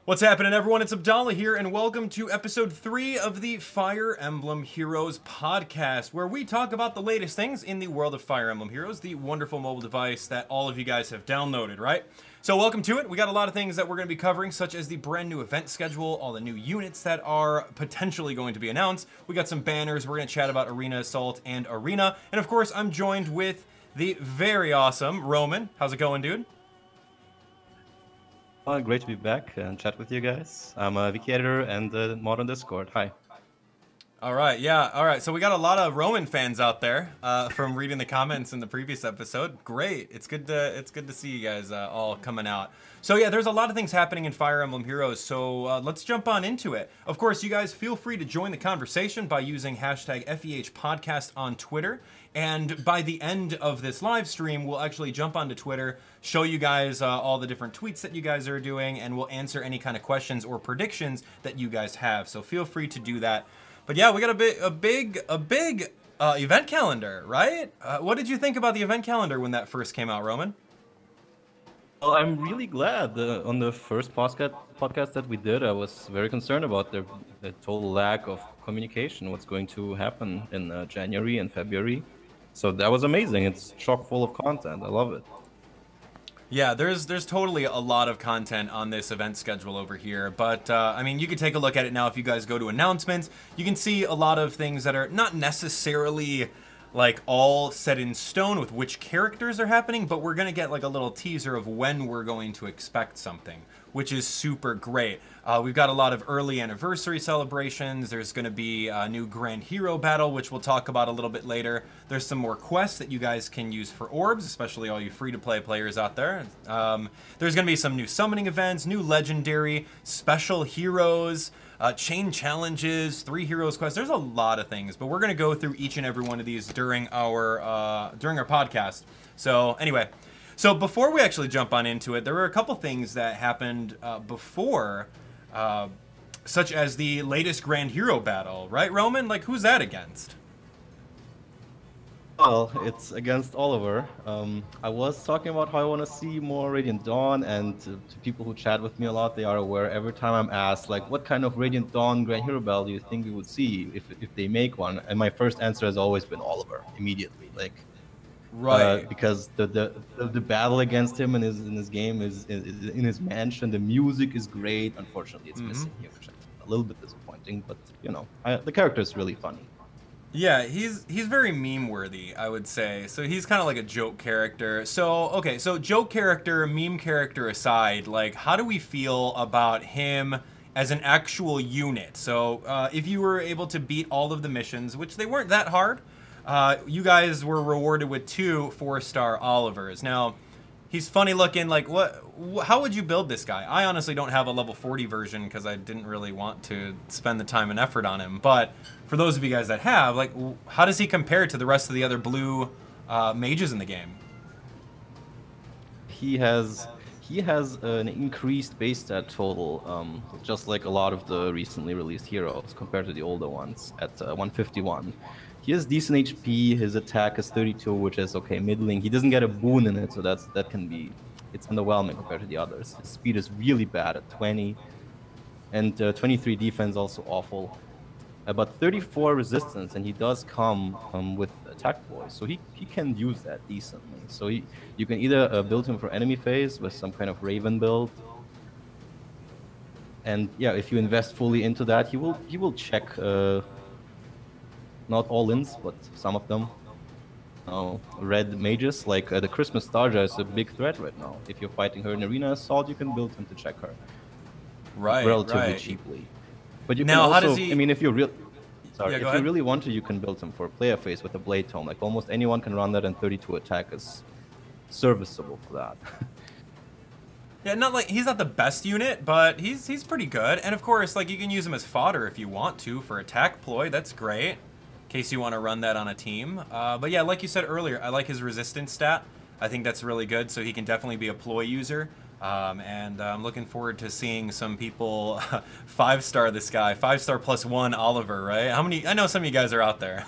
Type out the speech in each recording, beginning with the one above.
What's happening, everyone? It's Abdallah here, and welcome to episode 3 of the Fire Emblem Heroes Podcast, where we talk about the latest things in the world of Fire Emblem Heroes, the wonderful mobile device that all of you guys have downloaded, right? So welcome to it. We got a lot of things that we're going to be covering, such as the brand new event schedule, all the new units that are potentially going to be announced. We got some banners. We're going to chat about Arena Assault and Arena. And of course, I'm joined with the very awesome Roman. How's it going, dude? Great to be back and chat with you guys. I'm a wiki editor and mod on Discord. Hi. All right, yeah, all right. So we got a lot of Roman fans out there from reading the comments in the previous episode. Great, it's good to see you guys all coming out. So yeah, there's a lot of things happening in Fire Emblem Heroes. So let's jump on into it. Of course, you guys feel free to join the conversation by using hashtag FEH Podcast on Twitter. And by the end of this live stream, we'll actually jump onto Twitter, show you guys all the different tweets that you guys are doing, and we'll answer any kind of questions or predictions that you guys have. So feel free to do that. But yeah, we got a big event calendar, right? What did you think about the event calendar when that first came out, Roman? Well, I'm really glad. On the first podcast that we did, I was very concerned about the total lack of communication, what's going to happen in January and February. So that was amazing. It's chock full of content. I love it. Yeah, there's totally a lot of content on this event schedule over here, but I mean, you can take a look at it now if you guys go to announcements. You can see a lot of things that are not necessarily like all set in stone with which characters are happening, but we're gonna get like a little teaser of when we're going to expect something, which is super great. We've got a lot of early anniversary celebrations. There's gonna be a new Grand Hero battle, which we'll talk about a little bit later. There's some more quests that you guys can use for orbs, especially all you free-to-play players out there. There's gonna be some new summoning events, new legendary, special heroes, chain challenges, 3 heroes quests. There's a lot of things, but we're gonna go through each and every one of these during our podcast. So anyway, so before we actually jump on into it, there were a couple things that happened before, such as the latest Grand Hero battle, right, Roman? Like, who's that against? Well, it's against Oliver. I was talking about how I want to see more Radiant Dawn, and to people who chat with me a lot, they are aware every time I'm asked, like, what kind of Radiant Dawn Grand Hero battle do you think we would see if they make one? And my first answer has always been Oliver, immediately. Like, right, because the battle against him in his game is in his mansion. The music is great. Unfortunately, it's missing here, which is a little bit disappointing. But you know, the character is really funny. Yeah, he's very meme worthy, I would say. So he's kind of like a joke character. So okay, so joke character, meme character aside, like how do we feel about him as an actual unit? So if you were able to beat all of the missions, which they weren't that hard, you guys were rewarded with 2 4-star Olivers. Now, he's funny looking. Like, how would you build this guy? I honestly don't have a level 40 version because I didn't really want to spend the time and effort on him. But for those of you guys that have, like, how does he compare to the rest of the other blue mages in the game? He has an increased base stat total, just like a lot of the recently released heroes compared to the older ones at 151. He has decent HP. His attack is 32, which is okay, middling. He doesn't get a boon in it, so that can be, it's underwhelming compared to the others. His speed is really bad at 20, and 23 defense also awful. But 34 resistance, and he does come with attack Ploy, so he can use that decently. So you can either build him for enemy phase with some kind of Raven build, and yeah, if you invest fully into that, he will check. Not all ins, but some of them. Red mages, like the Christmas Starja is a big threat right now. If you're fighting her in Arena Assault, you can build him to check her. Relatively cheaply. But you can also, how does he... I mean, if you really want to, you can build him for player phase with a Blade Tome. Like almost anyone can run that, and 32 attack is serviceable for that. Yeah, not like he's not the best unit, but he's pretty good. And of course, like you can use him as fodder if you want to for attack Ploy. That's great. In case you want to run that on a team. But yeah, like you said earlier, I like his resistance stat. I think that's really good, so he can definitely be a Ploy user. And I'm looking forward to seeing some people 5-star this guy. 5-star +1 Oliver, right? How many? I know some of you guys are out there.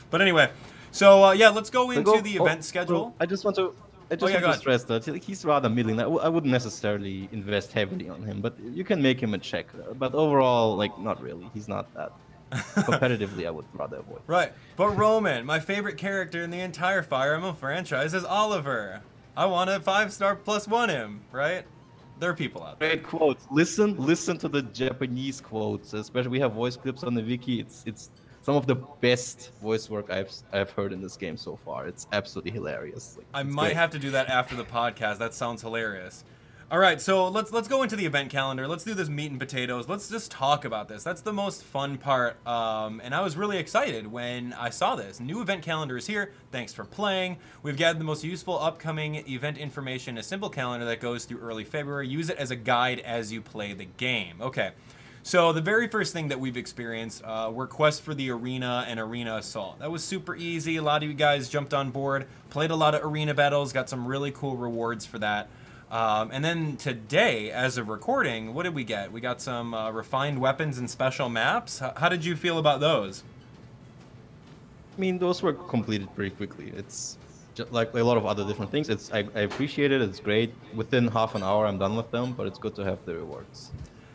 But anyway, so yeah, let's go into the event schedule. I just want to I just want to stress that he's rather middling. I wouldn't necessarily invest heavily on him, but you can make him a check. But overall, like, not really. He's not that. Competitively, I would rather avoid. Right. But Roman, my favorite character in the entire Fire Emblem franchise, is Oliver. I want to 5-star +1 him, right? There are people out there. Great quotes. Listen to the Japanese quotes. Especially, we have voice clips on the wiki. It's some of the best voice work I've heard in this game so far. It's absolutely hilarious. Like, I might have to do that after the podcast. That sounds hilarious. All right, so let's go into the event calendar. Let's do this meat and potatoes. Let's just talk about this. That's the most fun part. And I was really excited when I saw this. New event calendar is here. Thanks for playing. We've gathered the most useful upcoming event information, a simple calendar that goes through early February. Use it as a guide as you play the game. Okay. So the very first thing that we've experienced were quests for the arena and arena assault. That was super easy. A lot of you guys jumped on board, played a lot of arena battles, got some really cool rewards for that. And then today, as of recording, what did we get? We got some refined weapons and special maps. How did you feel about those? I mean, those were completed pretty quickly. It's just like a lot of other different things. I appreciate it. It's great. Within half an hour, I'm done with them, but it's good to have the rewards.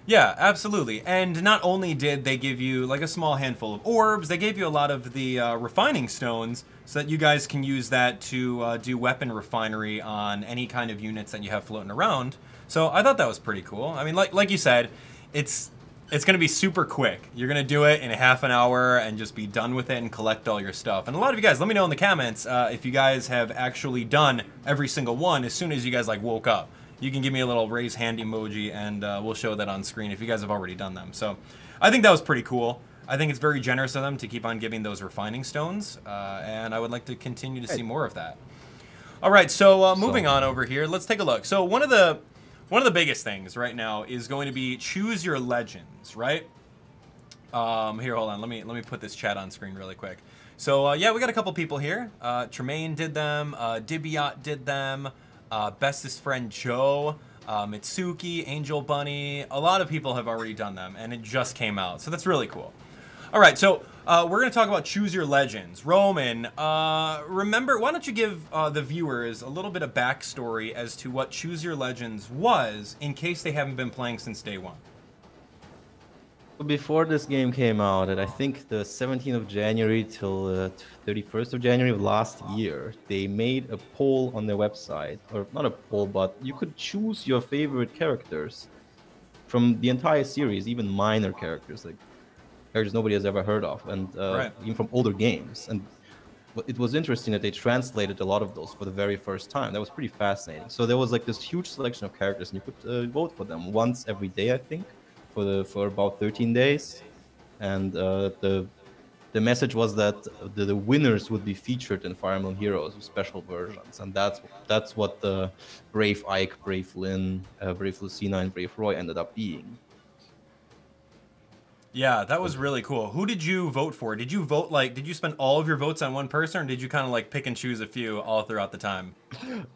Yeah, absolutely. And not only did they give you like a small handful of orbs, they gave you a lot of the refining stones so that you guys can use that to do weapon refinery on any kind of units that you have floating around. So I thought that was pretty cool. I mean, like you said, it's going to be super quick. You're going to do it in a half an hour and just be done with it and collect all your stuff. And a lot of you guys, let me know in the comments if you guys have actually done every single one as soon as you guys like woke up. You can give me a little raise hand emoji and we'll show that on screen if you guys have already done them. So I think that was pretty cool. I think it's very generous of them to keep on giving those refining stones, and I would like to continue to see more of that. All right, so moving on over here, let's take a look. So one of the biggest things right now is going to be choose your legends, right? Here, hold on. Let me put this chat on screen really quick. So yeah, we got a couple people here. Tremaine did them. Dibiot did them. Bestest friend Joe, Mitsuki, Angel Bunny. A lot of people have already done them, and it just came out, so that's really cool. All right, so we're going to talk about Choose Your Legends. Roman, remember, why don't you give the viewers a little bit of backstory as to what Choose Your Legends was, in case they haven't been playing since day one? Before this game came out, at I think the 17th of January till 31st of January of last year, they made a poll on their website, or not a poll, but you could choose your favorite characters from the entire series, even minor characters, like characters nobody has ever heard of, and even from older games. And it was interesting that they translated a lot of those for the very first time. That was pretty fascinating. So there was like this huge selection of characters, and you could vote for them once every day, I think. For about 13 days, and the message was that the winners would be featured in Fire Emblem Heroes with special versions, and that's what the Brave Ike, Brave Lynn, Brave Lucina, and Brave Roy ended up being. Yeah, that was really cool. Who did you vote for? Did you vote did you spend all of your votes on one person, or did you kind of like pick and choose a few all throughout the time?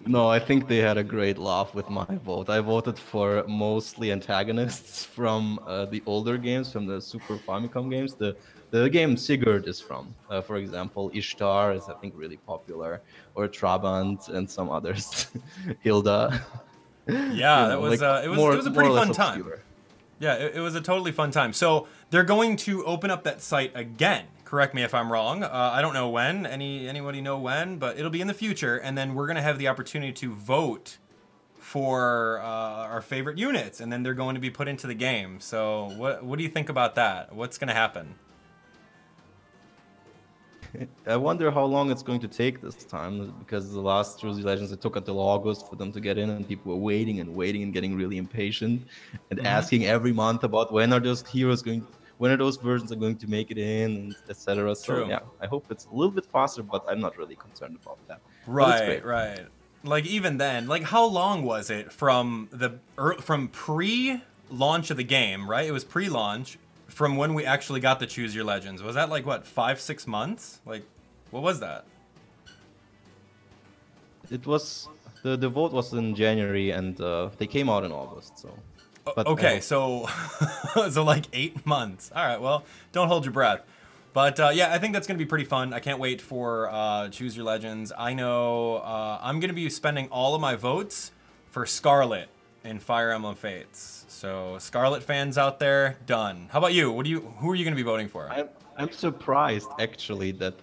No, I think they had a great laugh with my vote. I voted for mostly antagonists from the older games, from the Super Famicom games. The game Sigurd is from, for example, Ishtar is I think really popular, or Trabant and some others, Hilda. Yeah, that was it was a pretty fun time. Obscure. Yeah, it was a totally fun time. So they're going to open up that site again. Correct me if I'm wrong. I don't know when. Anybody know when? But it'll be in the future, and then we're going to have the opportunity to vote for our favorite units, and then they're going to be put into the game. So what do you think about that? What's going to happen? I wonder how long it's going to take this time, because the last Choose Your Legends, it took until August for them to get in, and people were waiting and waiting and getting really impatient and asking every month about when are those versions are going to make it in, and etc. So yeah, I hope it's a little bit faster, but I'm not really concerned about that. Right. Like even then, like how long was it from pre-launch of the game, right? It was pre-launch. From when we actually got the Choose Your Legends. Was that like, what, 5-6 months? Like, what was that? It was, the vote was in January, and they came out in August, so. But, okay, so like 8 months. All right, well, don't hold your breath. But yeah, I think that's going to be pretty fun. I can't wait for Choose Your Legends. I know I'm going to be spending all of my votes for Scarlet in Fire Emblem Fates. So Scarlet fans out there, done. How about you? Who are you going to be voting for? I'm surprised actually that,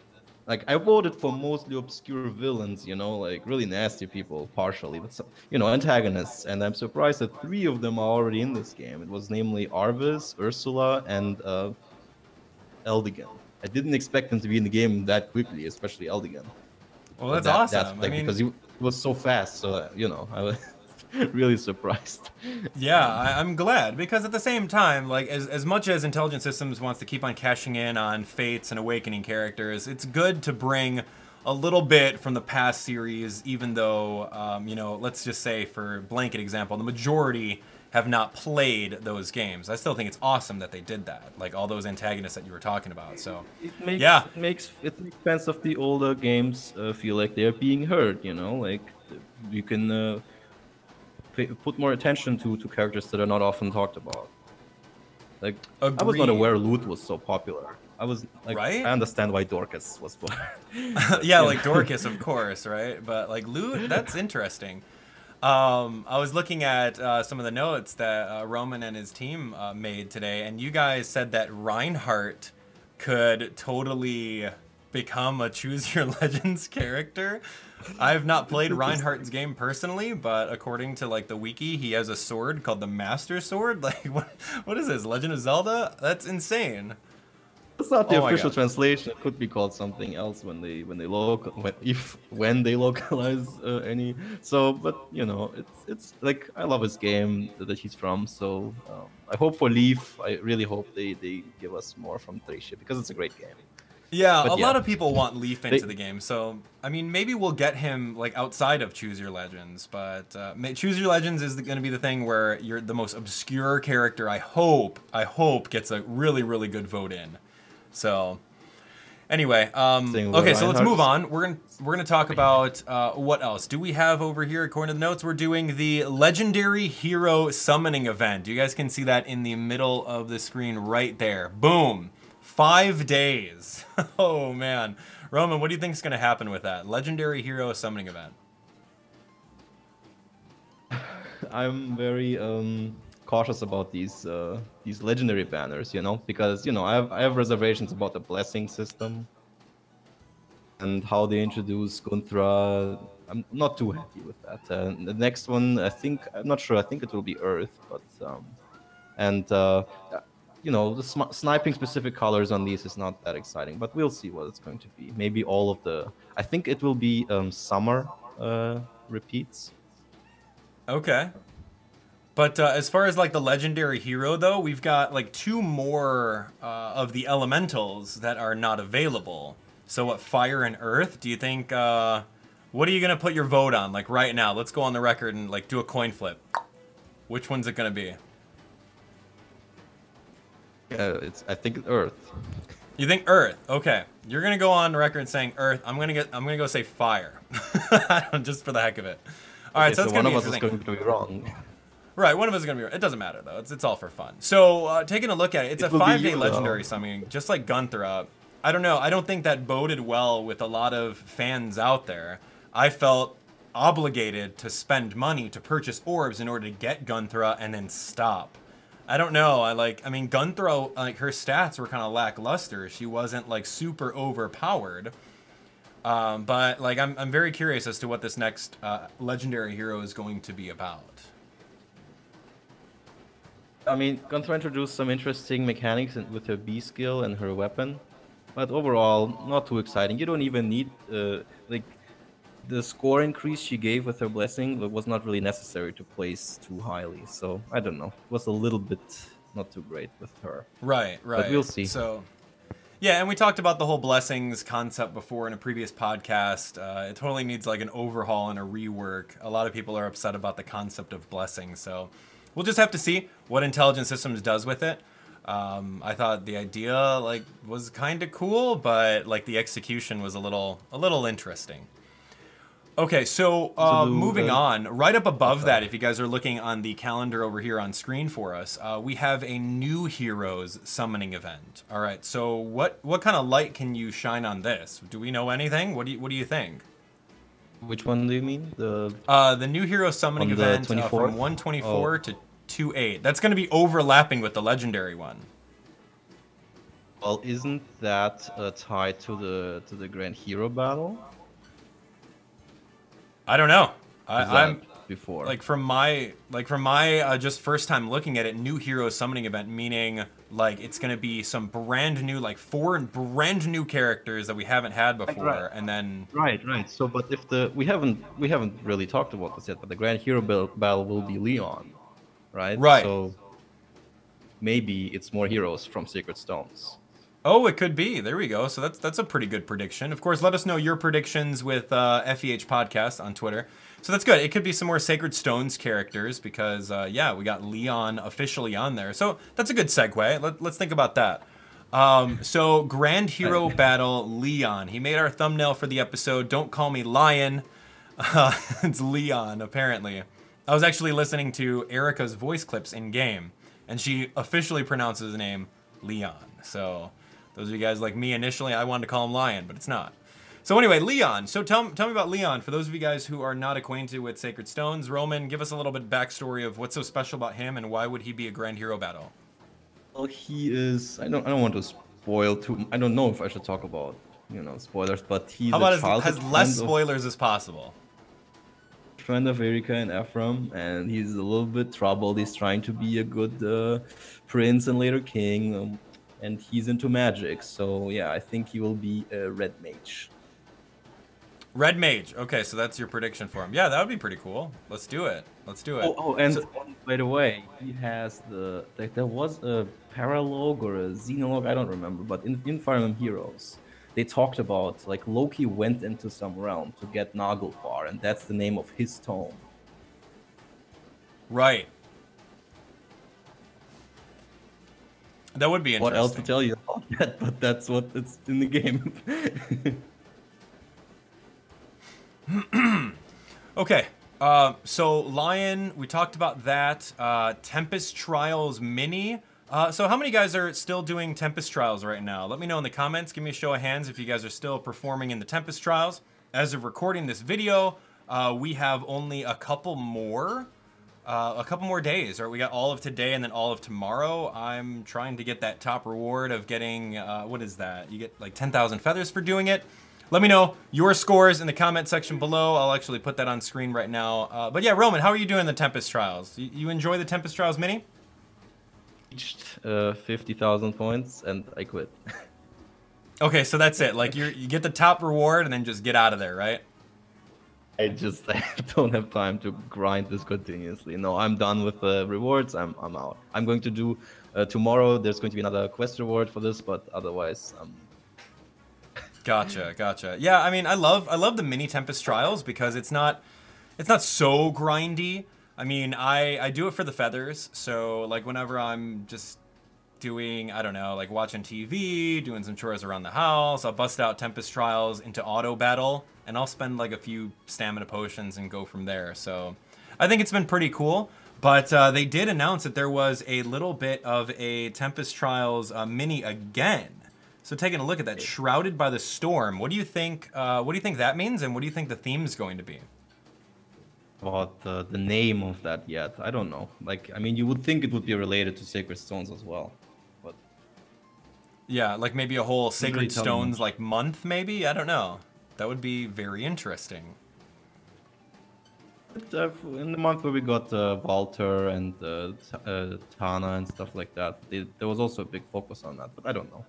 like, I voted for mostly obscure villains, you know, like really nasty people, partially, but some, you know, antagonists, and I'm surprised that 3 of them are already in this game. It was namely Arvis, Ursula, and Eldigan. I didn't expect them to be in the game that quickly, especially Eldigan. Well, that's awesome. Like, I mean, because he was so fast, so you know, I was really surprised. Yeah, I'm glad, because at the same time, like as much as Intelligent Systems wants to keep on cashing in on Fates and Awakening characters, it's good to bring a little bit from the past series, even though, you know, let's just say for blanket example, the majority have not played those games. I still think it's awesome that they did that, like all those antagonists that you were talking about. So, it makes fans of the older games feel like they're being heard. You know, like you can put more attention to characters that are not often talked about. Like, I was not aware Lute was so popular. I was like, right? I understand why Dorcas was yeah, like Dorcas, of course, right? But like Lute, that's interesting. I was looking at some of the notes that Roman and his team made today, and you guys said that Reinhardt could totally become a Choose Your Legends character. I've not played Reinhardt's game personally, but according to like the wiki, he has a sword called the Master Sword. Like, what is this? Legend of Zelda? That's insane. It's not the official translation. It could be called something else when they localize any. So, but you know, it's like, I love his game that he's from. So I hope for Leaf. I really hope they give us more from Thracia, because it's a great game. Yeah, a lot of people want Leaf into the game, so I mean, maybe we'll get him like outside of Choose Your Legends, but Choose Your Legends is going to be the thing where you're the most obscure character. I hope gets a really, really good vote in. So anyway, okay, so let's move on. We're gonna talk about what else do we have over here. According to the notes, we're doing the Legendary Hero Summoning event. You guys can see that in the middle of the screen right there. Boom. 5 days. Oh man, Roman, what do you think is going to happen with that Legendary Hero Summoning event? I'm very cautious about these legendary banners, you know, because you know I have reservations about the blessing system and how they introduce Gunthra. I'm not too happy with that. The next one, I'm not sure. I think it will be Earth, but you know, the sniping specific colors on these is not that exciting, but we'll see what it's going to be. Maybe all of the... I think it will be summer repeats. Okay. But as far as like the legendary hero, though, we've got like 2 more of the elementals that are not available. So what, Fire and Earth? Do you think... what are you going to put your vote on? Like right now, let's go on the record and like do a coin flip. Which one's it going to be? I think Earth. You think Earth? Okay, you're gonna go on record saying Earth. I'm gonna go say Fire, just for the heck of it. All right, so it's one gonna of be us is going to be wrong. Right, one of us is gonna be wrong. It doesn't matter though. It's all for fun. So taking a look at it, it's a 5-day legendary summoning, just like Gunthra. I don't know. I don't think that boded well with a lot of fans out there. I felt obligated to spend money to purchase orbs in order to get Gunthra and then stop. I don't know. I mean, Gunthra, like her stats were kind of lackluster. She wasn't like super overpowered. But like, I'm very curious as to what this next legendary hero is going to be about. I mean, Gunthra introduced some interesting mechanics with her B skill and her weapon, but overall, not too exciting. You don't even need like the score increase she gave with her blessing was not really necessary to place too highly. So I don't know. It was a little bit not too great with her. Right. But we'll see. So, yeah, and we talked about the whole blessings concept before in a previous podcast. It totally needs like an overhaul and a rework. A lot of people are upset about the concept of blessings. So we'll just have to see what Intelligent Systems does with it. I thought the idea like was kind of cool, but like the execution was a little interesting. Okay, so moving on, right up above that, if you guys are looking on the calendar over here on screen for us, we have a new heroes summoning event. All right, so what kind of light can you shine on this? Do we know anything? What do you think? Which one do you mean? The new hero summoning event from 124 to 28. That's going to be overlapping with the legendary one. Well, isn't that tied to the Grand Hero battle? I don't know. I'm before from my just first time looking at it, new hero summoning event, meaning like it's gonna be some brand new, like 4 brand new characters that we haven't had before, right. and then right. So, but if we haven't really talked about this yet, but the Grand Hero battle will be Leon, right? Right. So maybe it's more heroes from Sacred Stones. Oh, it could be. There we go. So that's a pretty good prediction. Of course, let us know your predictions with FEH Podcast on Twitter. So that's good. It could be some more Sacred Stones characters because, yeah, we got Leon officially on there. So that's a good segue. Let's think about that. So Grand Hero Battle Leon. He made our thumbnail for the episode. Don't call me Lion. It's Leon, apparently. I was actually listening to Erica's voice clips in game, and she officially pronounces his name Leon. So those of you guys like me initially, I wanted to call him Lion, but it's not. So anyway, Leon. So tell me about Leon. For those of you guys who are not acquainted with Sacred Stones, Roman, give us a little bit backstory of what's so special about him and why would he be a Grand Hero Battle? Well, he is. I don't want to spoil too. I don't know if I should talk about spoilers, but he's how about as less spoilers as possible. Friend of Erika and Ephraim, and he's a little bit troubled. He's trying to be a good prince and later king. And he's into magic, so yeah, I think he will be a red mage. Red mage. Okay, so that's your prediction for him. Yeah, that would be pretty cool. Let's do it. And by the way, he has there was a paralogue or a xenologue, I don't remember, but in Fire Emblem Heroes, they talked about like Loki went into some realm to get Naglfar, and that's the name of his tome. Right. That would be interesting. What else to tell you about that? But that's what it's in the game. Okay. So Lion, we talked about that. Tempest Trials Mini. So how many guys are still doing Tempest Trials right now? Let me know in the comments. Give me a show of hands if you guys are still performing in the Tempest Trials. As of recording this video, we have only a couple more days, right? We got all of today and then all of tomorrow. I'm trying to get that top reward of getting, what is that? You get like 10,000 feathers for doing it. Let me know your scores in the comment section below. I'll actually put that on screen right now. But yeah, Roman, how are you doing the Tempest Trials? You enjoy the Tempest Trials Mini? Reached 50,000 points and I quit. Okay, so that's it. Like you get the top reward and then just get out of there, right? I don't have time to grind this continuously. No, I'm done with the rewards. I'm out. I'm going to do tomorrow. There's going to be another quest reward for this, but otherwise, Gotcha. Yeah, I mean, I love the mini Tempest Trials because it's not so grindy. I mean, I do it for the feathers. So like whenever I'm just doing, I don't know, like watching TV, doing some chores around the house, I'll bust out Tempest Trials into auto battle, and I'll spend like a few stamina potions and go from there. So I think it's been pretty cool. But they did announce that there was a little bit of a Tempest Trials mini again. So taking a look at that, Shrouded by the Storm. What do you think? What do you think that means, and what do you think the theme is going to be? About the name of that yet, I don't know. Like, I mean, you would think it would be related to Sacred Stones as well, but yeah, like maybe a whole Sacred Stones like month, maybe. I don't know. That would be very interesting. In the month where we got Walter and Tana and stuff like that, there was also a big focus on that, but I don't know.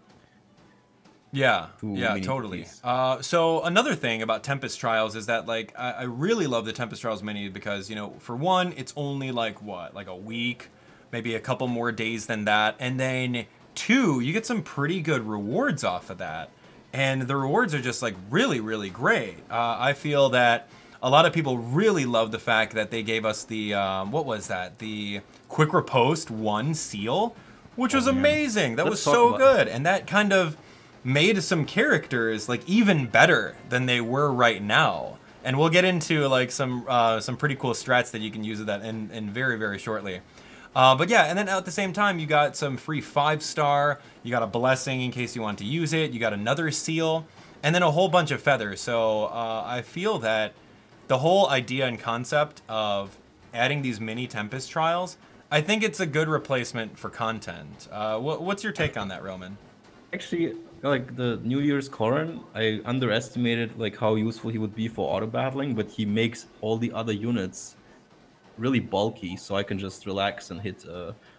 Yeah, totally. So another thing about Tempest Trials is that like I really love the Tempest Trials mini because, you know, for one, it's only like what, like a week, maybe a couple more days than that, and then two, you get some pretty good rewards off of that, and the rewards are just like really, really great. I feel that a lot of people really love the fact that they gave us the what was that? The Quick Riposte 1 seal, which was amazing. That was so good, and that kind of made some characters like even better than they were right now. And we'll get into like some pretty cool strats that you can use with that in very, very shortly. But yeah, and then at the same time, you got some free 5-star, you got a blessing in case you want to use it, you got another seal, and then a whole bunch of feathers. So I feel that the whole idea and concept of adding these mini Tempest Trials, I think it's a good replacement for content. What's your take on that, Roman? Actually, like the New Year's Corrin, I underestimated like how useful he would be for auto battling, but he makes all the other units really bulky, so I can just relax and hit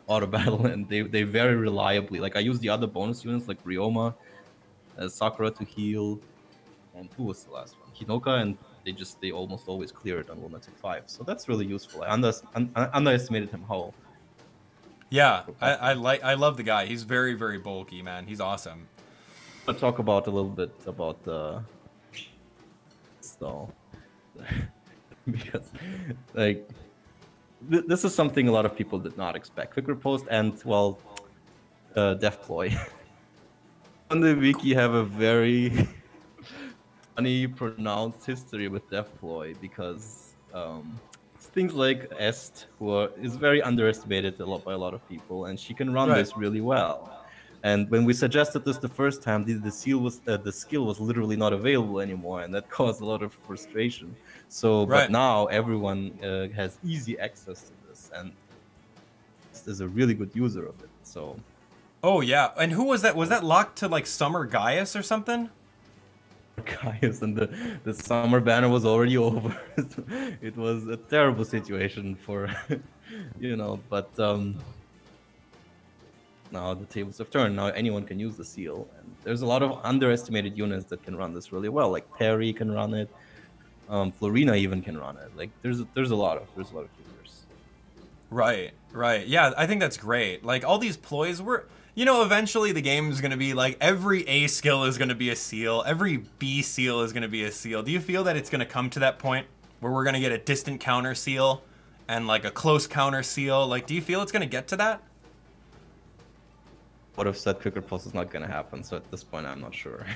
auto battle, and they very reliably. Like I use the other bonus units like Ryoma, Sakura to heal, and who was the last one? Hinoka, and they almost always clear it on Lunatic 5. So that's really useful. I underestimated him how. Yeah, I love the guy. He's very, very bulky, man. He's awesome. I'll talk about a little bit about the because like this is something a lot of people did not expect. Quick Riposte and well, Death Ploy. On the wiki have a very funny pronounced history with Death Ploy because things like Est, is very underestimated by a lot of people, and she can run this really well. And when we suggested this the first time, the skill was literally not available anymore, and that caused a lot of frustration. So, but now everyone has easy access to this, and is a really good user of it. So. Oh yeah, and who was that? Was that locked to like Summer Gaius or something? Gaius, and the summer banner was already over. It was a terrible situation for, but now the tables have turned. Now anyone can use the seal, and there's a lot of underestimated units that can run this really well. Like Perry can run it, Florina even can run it. Like there's a lot of users. Right. Yeah, I think that's great. Like all these ploys were. Eventually the game is going to be like every A skill is going to be a seal. Every B seal is going to be a seal. Do you feel that it's going to come to that point where we're going to get a distant counter seal and like a close counter seal? Like, do you feel it's going to get to that? Would have said Quick Riposte is not going to happen. So at this point, I'm not sure.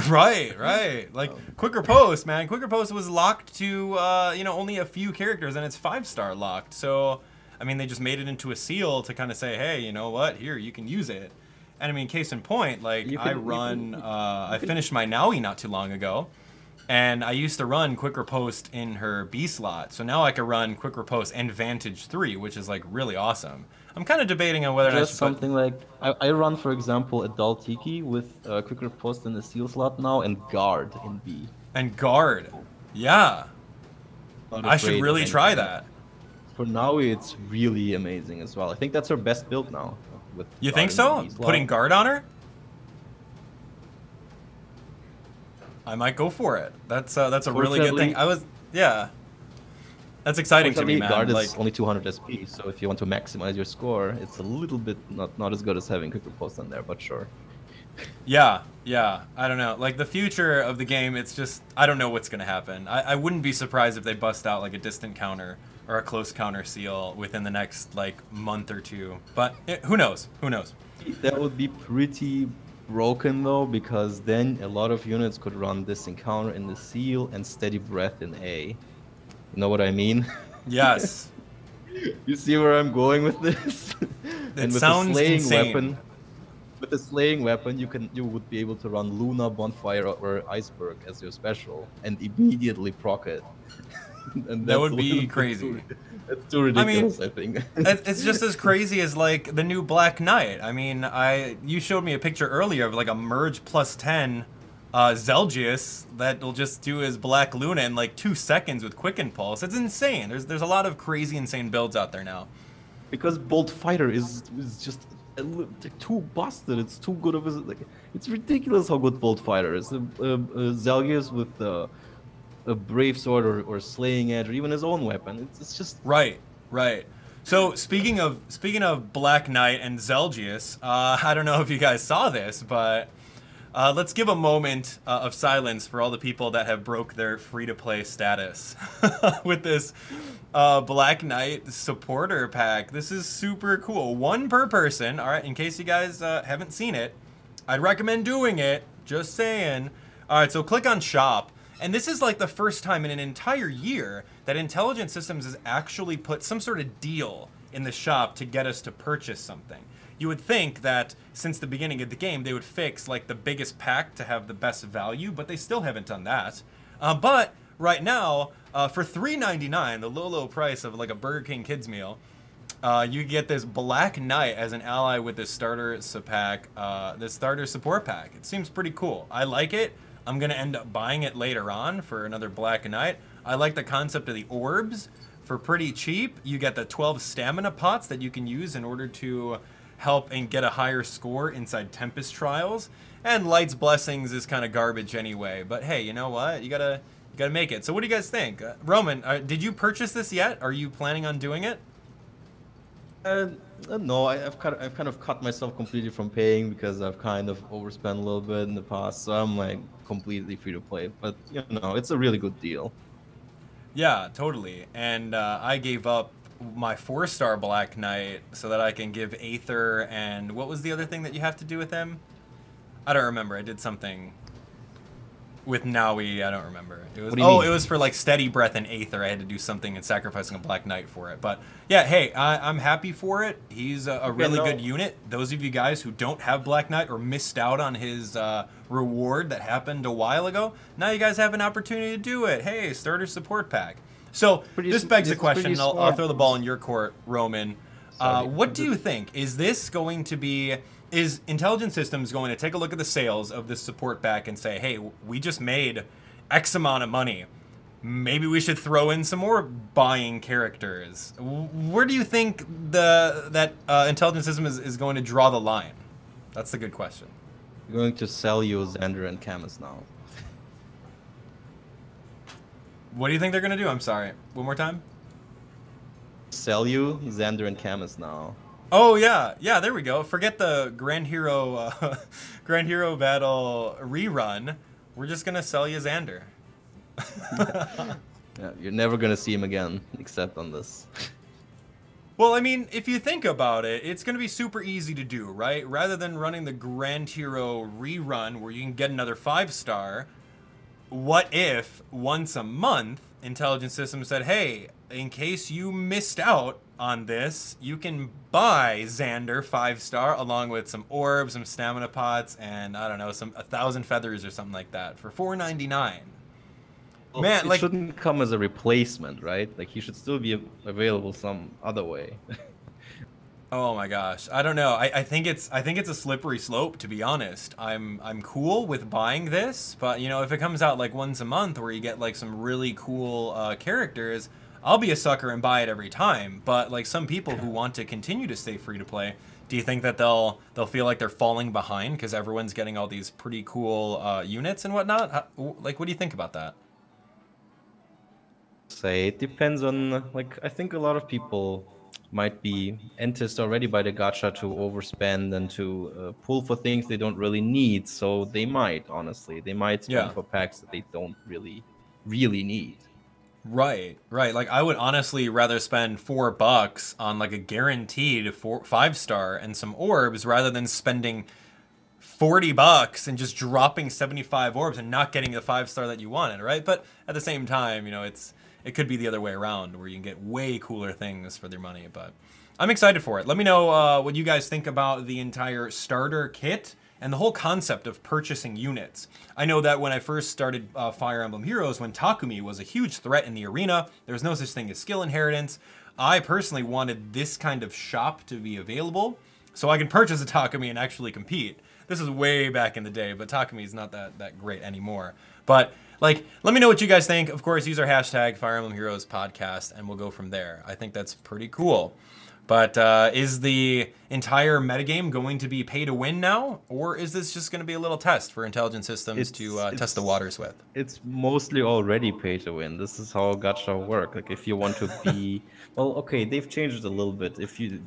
Right. Like Quick Riposte, man. Quick Riposte was locked to, only a few characters, and it's 5-star locked. So... I mean, they just made it into a seal to kind of say, hey, you know what? Here, you can use it. And I mean, case in point, like I finished my Naui not too long ago, and I used to run Quick Riposte in her B slot. So now I can run Quick Riposte and Vantage 3, which is like really awesome. I'm kind of debating on whether I should something like I run, for example, a Dull Tiki with Quick Riposte in the seal slot now and Guard in B. And Guard, yeah. I should really try that. For Naui, it's really amazing as well. I think that's her best build now. You think so? Putting Guard on her? I might go for it. That's a really good thing. That's exciting to me, man. Guard is only 200 SP, so if you want to maximize your score, it's a little bit not as good as having Quick Riposte on there, but sure. Yeah. I don't know. Like the future of the game, it's just I don't know what's gonna happen. I wouldn't be surprised if they bust out like a distant counter or a close counter seal within the next like month or two. But who knows? That would be pretty broken though, because then a lot of units could run this encounter in the seal and steady breath in A. You know what I mean? Yes. You see where I'm going with this? It sounds insane. With the slaying weapon, you would be able to run Luna, Bonfire, or Iceberg as your special and immediately proc it. And that would be crazy. It's too ridiculous, I think. It's just as crazy as like the new Black Knight. I mean, you showed me a picture earlier of like a merge plus 10 Zelgius that'll just do his Black Luna in like 2 seconds with Quick Impulse. It's insane. There's a lot of crazy, insane builds out there now. Because Bolt Fighter is just too busted. It's too good of a... it's ridiculous how good Bolt Fighter is. Zelgius with a Brave Sword or Slaying Edge or even his own weapon. It's just... Right. So speaking of Black Knight and Zelgius, I don't know if you guys saw this, but let's give a moment of silence for all the people that have broke their free-to-play status with this Black Knight supporter pack. This is super cool. 1 per person. All right, in case you guys haven't seen it, I'd recommend doing it. Just saying. All right, so click on shop. And this is like the first time in an entire year that Intelligent Systems has actually put some sort of deal in the shop to get us to purchase something. You would think that since the beginning of the game, they would fix like the biggest pack to have the best value, but they still haven't done that. But right now, for $3.99, the low price of like a Burger King kids meal, you get this Black Knight as an ally with this starter support pack. It seems pretty cool. I like it. I'm gonna end up buying it later on for another Black Knight. I like the concept of the orbs. For pretty cheap, you get the 12 stamina pots that you can use in order to help and get a higher score inside Tempest Trials. And Light's Blessings is kind of garbage anyway. But hey, you know what? You gotta make it. So what do you guys think? Roman, did you purchase this yet? Are you planning on doing it? No, I've kind of cut myself completely from paying because I've kind of overspent a little bit in the past. So I'm like completely free to play. But you know, it's a really good deal. Yeah, totally. And I gave up my 4-star Black Knight so that I can give Aether and what was the other thing that you have to do with him? I don't remember. I did something with Naui. I don't remember. It was it was for like Steady Breath and Aether. I had to do something and sacrificing a Black Knight for it. But yeah, hey, I'm happy for it. He's a really good unit. Those of you guys who don't have Black Knight or missed out on his reward that happened a while ago, now you guys have an opportunity to do it. Hey, starter support pack. So this begs the question. I'll throw the ball in your court, Roman. What do you think? Is this going to be? Is Intelligent Systems going to take a look at the sales of this support pack and say, hey, we just made X amount of money. Maybe we should throw in some more buying characters. Where do you think that Intelligent Systems is going to draw the line? That's the good question. I'm going to sell you Xander and Camus now. What do you think they're going to do? I'm sorry. One more time? Sell you Xander and Camus now. Oh yeah, there we go. Forget the Grand Hero Battle rerun. We're just gonna sell you Xander. Yeah, you're never gonna see him again, except on this. Well, I mean, if you think about it, it's gonna be super easy to do, right? Rather than running the Grand Hero rerun where you can get another 5-star, what if once a month Intelligent Systems said, hey, in case you missed out on this, you can buy Xander 5-star along with some orbs, some stamina pots, and I don't know, 1,000 feathers or something like that for $4.99. Well, Man, it shouldn't come as a replacement, right? Like he should still be available some other way. Oh my gosh, I don't know. I think it's a slippery slope, to be honest. I'm cool with buying this, but you know, if it comes out like once a month where you get like some really cool characters, I'll be a sucker and buy it every time. But like some people who want to continue to stay free to play, do you think that they'll feel like they're falling behind because everyone's getting all these pretty cool units and whatnot? Like, what do you think about that? Say it depends on like I think a lot of people might be enticed already by the gacha to overspend and to pull for things they don't really need. So they might spend for packs that they don't really need. Right. Like I would honestly rather spend $4 on like a guaranteed 5-star and some orbs rather than spending $40 and just dropping 75 orbs and not getting the 5-star that you wanted, right? But at the same time, you know, it could be the other way around where you can get way cooler things for their money. But I'm excited for it. Let me know what you guys think about the entire starter kit and the whole concept of purchasing units. I know that when I first started Fire Emblem Heroes, when Takumi was a huge threat in the arena, there was no such thing as skill inheritance. I personally wanted this kind of shop to be available so I can purchase a Takumi and actually compete. This is way back in the day, but Takumi is not that great anymore. But like, let me know what you guys think. Of course, use our hashtag Fire Emblem Heroes Podcast, and we'll go from there. I think that's pretty cool. But is the entire metagame going to be pay to win now? Or is this just going to be a little test for Intelligent Systems to test the waters with? It's mostly already pay to win. This is how gacha work. Like if you want to be... well, okay, they've changed it a little bit. If you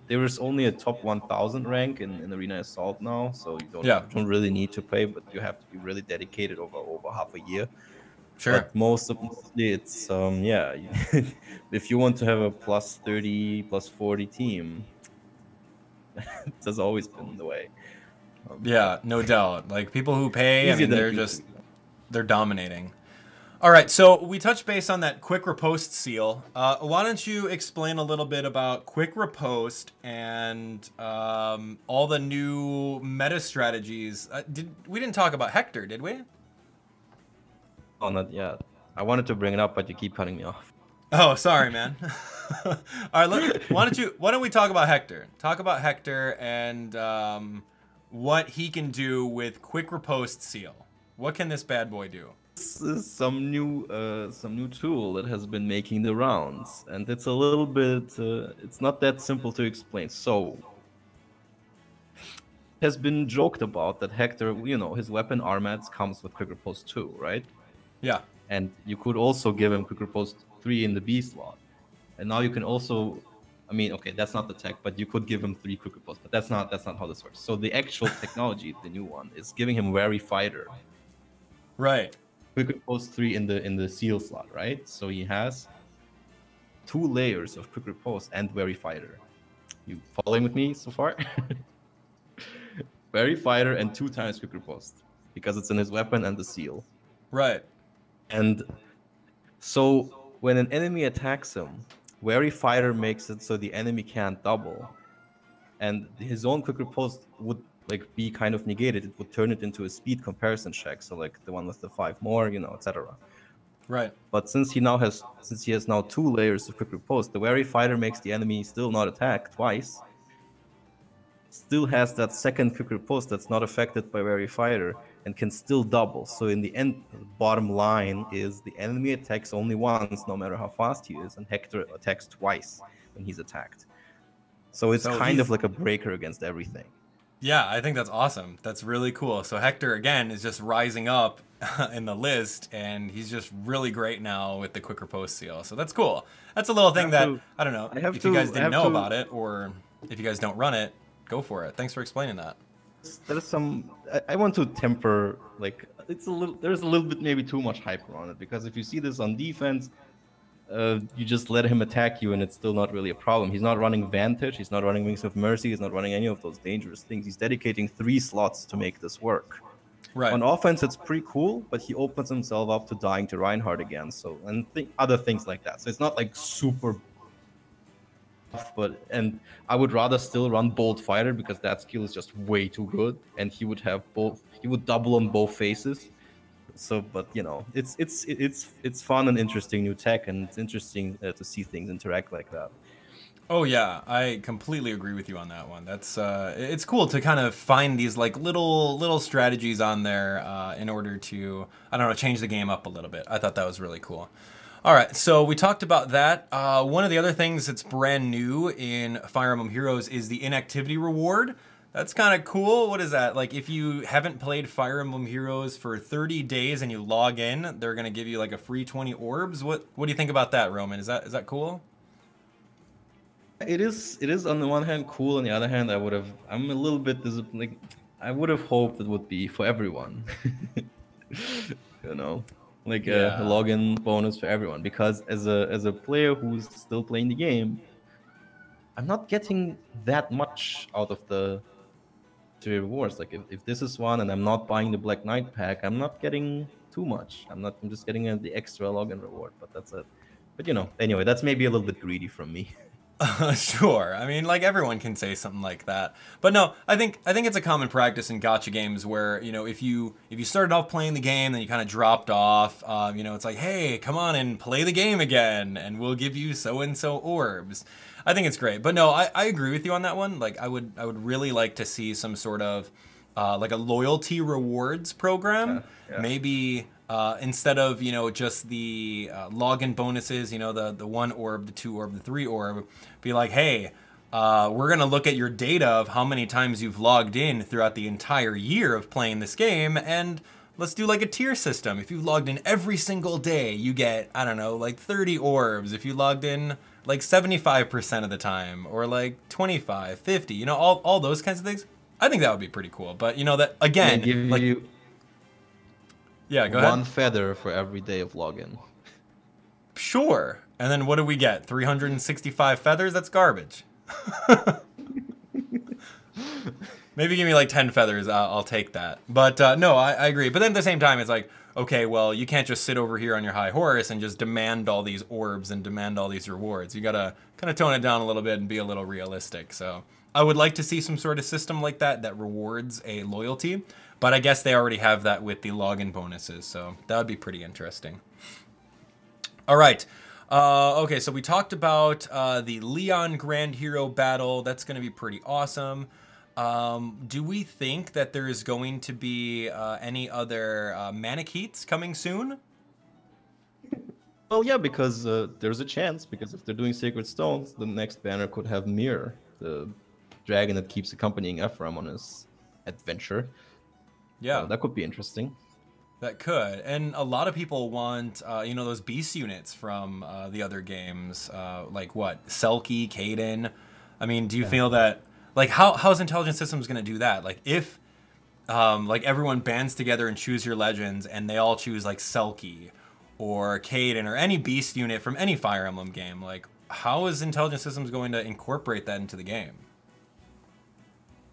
there is only a top 1,000 rank in Arena Assault now, so you don't really need to pay, but you have to be really dedicated over half a year. Sure. But mostly it's if you want to have a plus 30, plus 40 team, that's always been the way. Yeah, no doubt. Like people who pay, I mean, they're dominating. All right, so we touched base on that quick riposte seal. Why don't you explain a little bit about quick riposte and all the new meta strategies? We didn't talk about Hector, did we? Oh, not yet. I wanted to bring it up, but you keep cutting me off. Oh, sorry, man. All right, why don't we talk about Hector? Talk about Hector and what he can do with quick riposte seal. What can this bad boy do? This is some new tool that has been making the rounds, and it's a little bit. It's not that simple to explain. So, it has been joked about that Hector, you know, his weapon Armats comes with quick riposte 2, right? Yeah. And you could also give him quick riposte 3 in the B slot, and now you can also. I mean, okay, that's not the tech, but you could give him 3 quick riposte, but that's not how this works. So the actual technology, the new one, is giving him Wary Fighter. Right. Quick riposte 3 in the seal slot, right? So he has 2 layers of quick riposte and Wary Fighter. You following with me so far? Wary Fighter and 2 times quick riposte because it's in his weapon and the seal. Right. And so when an enemy attacks him, Wary Fighter makes it so the enemy can't double, and his own quick riposte would like be kind of negated. It would turn it into a speed comparison check, so like the one with the 5 more, you know, etc. Right. But since he has now 2 layers of quick riposte, the Wary Fighter makes the enemy still not attack twice. Still has that second quick riposte that's not affected by Wary Fighter and can still double. So in the end, the bottom line is the enemy attacks only once, no matter how fast he is, and Hector attacks twice when he's attacked. So it's kind of like a breaker against everything. Yeah, I think that's awesome. That's really cool. So Hector, again, is just rising up in the list, and he's just really great now with the quick riposte seal. So that's cool. That's a little thing that, I don't know, if you guys didn't know about it, or if you guys don't run it, go for it. Thanks for explaining that. There's some, I want to temper, like, there's a little bit maybe too much hype around it, because if you see this on defense, you just let him attack you and it's still not really a problem. He's not running Vantage, he's not running Wings of Mercy, he's not running any of those dangerous things. He's dedicating 3 slots to make this work. Right. On offense, it's pretty cool, but he opens himself up to dying to Reinhardt again, so, and other things like that. So it's not like super buff, and I would rather still run Bolt Fighter because that skill is just way too good, and he would have both, he would double on both faces. So, but you know, it's fun and interesting new tech, and it's interesting to see things interact like that. Oh yeah, I completely agree with you on that one. That's it's cool to kind of find these like little strategies on there in order to, I don't know, change the game up a little bit. I thought that was really cool. All right, so we talked about that. One of the other things that's brand new in Fire Emblem Heroes is the inactivity reward. That's kind of cool. What is that? Like, if you haven't played Fire Emblem Heroes for 30 days and you log in, they're gonna give you like a free 20 orbs. What do you think about that, Roman? Is that cool? It is on the one hand cool, on the other hand, I'm a little bit like, I would have hoped it would be for everyone. You know, like a login bonus for everyone, because as a player who's still playing the game, I'm not getting that much out of the rewards. Like if this is one and I'm not buying the Black Knight pack, I'm not getting too much. I'm just getting the extra login reward, but that's it. But you know, anyway, that's maybe a little bit greedy from me. Sure. I mean, like, everyone can say something like that. But no, I think it's a common practice in gacha games where, you know, if you started off playing the game, then you kind of dropped off, you know, it's like, hey, come on and play the game again, and we'll give you so-and-so orbs. I think it's great. But no, I agree with you on that one. Like, I would really like to see some sort of, like a loyalty rewards program. Yeah. Maybe... instead of, you know, just the login bonuses, you know, the 1 orb, the 2 orb, the 3 orb, be like, hey, we're going to look at your data of how many times you've logged in throughout the entire year of playing this game, and let's do like a tier system. If you've logged in every single day, you get, I don't know, like 30 orbs. If you logged in like 75% of the time, or like 25, 50, you know, all those kinds of things. I think that would be pretty cool. But, you know, that, again, like... Yeah, go ahead. 1 feather for every day of login. Sure. And then what do we get? 365 feathers? That's garbage. Maybe give me like 10 feathers. I'll take that. But no, I agree. But then at the same time, it's like, okay, well, you can't just sit over here on your high horse and just demand all these orbs and demand all these rewards. You gotta kind of tone it down a little bit and be a little realistic. So I would like to see some sort of system like that that rewards a loyalty, but I guess they already have that with the login bonuses, so that would be pretty interesting. All right. Okay, so we talked about the Leon Grand Hero battle. That's going to be pretty awesome. Do we think that there is going to be any other Manicheats coming soon? Well, yeah, because there's a chance, because if they're doing Sacred Stones, the next banner could have Mir, the dragon that keeps accompanying Ephraim on his adventure. Yeah. That could be interesting. That could. And a lot of people want, you know, those beast units from the other games, like what, Selkie, Kaden. I mean, do you feel that, like, how's Intelligent Systems going to do that? Like, if, like, everyone bands together and choose your legends, and they all choose, like, Selkie or Kaden or any beast unit from any Fire Emblem game, like, how is Intelligent Systems going to incorporate that into the game?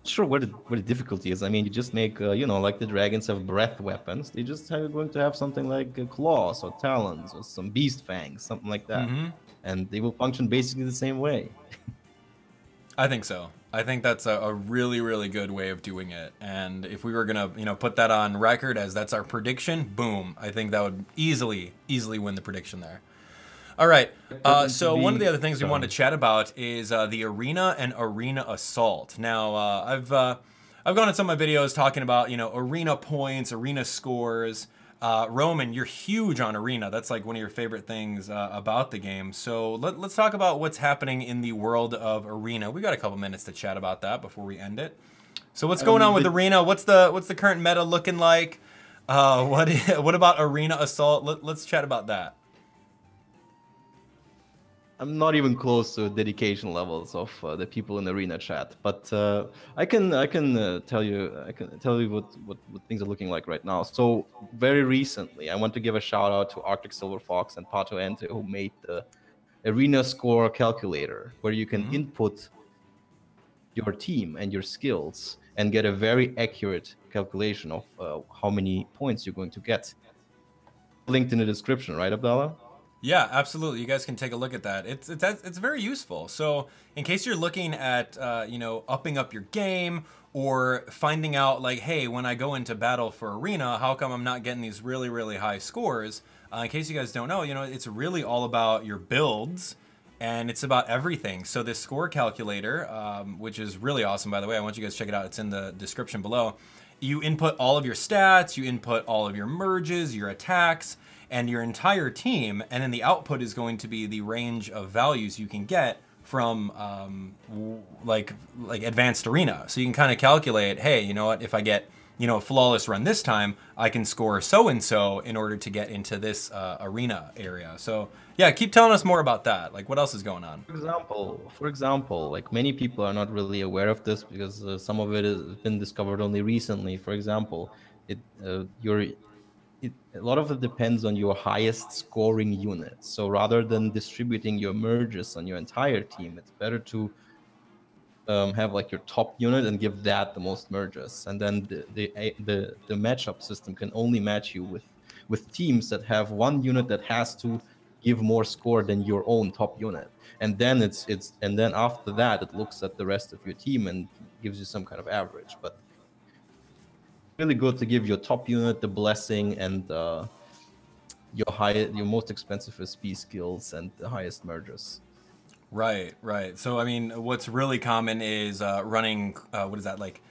Sure, what the difficulty is. I mean, you just make, you know, like the dragons have breath weapons. They just are going to have something like claws or talons or some beast fangs, something like that. And they will function basically the same way. I think so. I think that's a really, really good way of doing it. And if we were going to, you know, put that on record as that's our prediction, boom, I think that would easily Win the prediction there. All right, so one of the other things we wanted to chat about is the Arena and Arena Assault. Now, I've gone on some of my videos talking about, you know, Arena points, Arena scores. Roman, you're huge on Arena. That's like one of your favorite things about the game. So let's talk about what's happening in the world of Arena. We got a couple minutes to chat about that before we end it. So what's going on with Arena? What's the current meta looking like? What about Arena Assault? Let's chat about that. I'm not even close to dedication levels of the people in the Arena chat, but I can tell you what things are looking like right now. So very recently, I want to give a shout out to Arctic Silver Fox and Pato Ente, who made the Arena score calculator, where you can input your team and your skills and get a very accurate calculation of how many points you're going to get. Linked in the description, right, Abdallah? Yeah, absolutely. You guys can take a look at that. It's very useful. So in case you're looking at, you know, upping up your game or finding out like, hey, when I go into battle for Arena, how come I'm not getting these really, really high scores? In case you guys don't know, you know, it's really all about your builds and it's about everything. So this score calculator, which is really awesome, by the way, I want you guys to check it out. It's in the description below. You input all of your stats, you input all of your merges, your attacks, and your entire team, and then the output is going to be the range of values you can get from like advanced Arena. So you can kind of calculate, hey, you know what, if I get, you know, a flawless run this time, I can score so and so in order to get into this Arena area. So yeah, keep telling us more about that. Like, what else is going on? For example, like many people are not really aware of this because some of it has been discovered only recently. For example, a lot of it depends on your highest scoring unit. So rather than distributing your merges on your entire team, it's better to have like your top unit and give that the most merges. And then the matchup system can only match you with teams that have one unit that has to give more score than your own top unit. And then and then after that, it looks at the rest of your team and gives you some kind of average. But really good to give your top unit the blessing and your most expensive SP skills and the highest mergers. Right. So I mean, what's really common is running what is that, like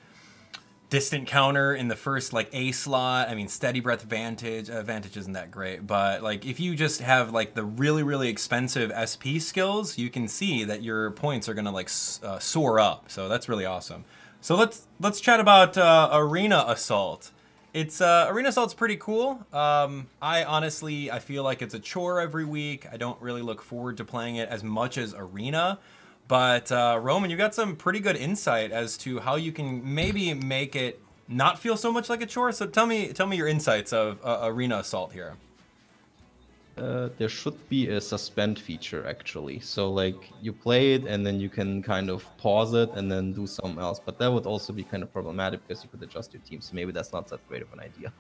distant counter in the first like A slot. I mean, steady breath vantage isn't that great, but like if you just have like the really, really expensive SP skills, you can see that your points are gonna like soar up. So that's really awesome. So let's chat about Arena Assault. Arena Assault's pretty cool. I feel like it's a chore every week. I don't really look forward to playing it as much as Arena. But Roman, you got some pretty good insight as to how you can maybe make it not feel so much like a chore. So tell me your insights of Arena Assault here. There should be a suspend feature actually. So like you play it and then you can kind of pause it and then do something else. But that would also be kind of problematic because you could adjust your team. So maybe that's not that great of an idea.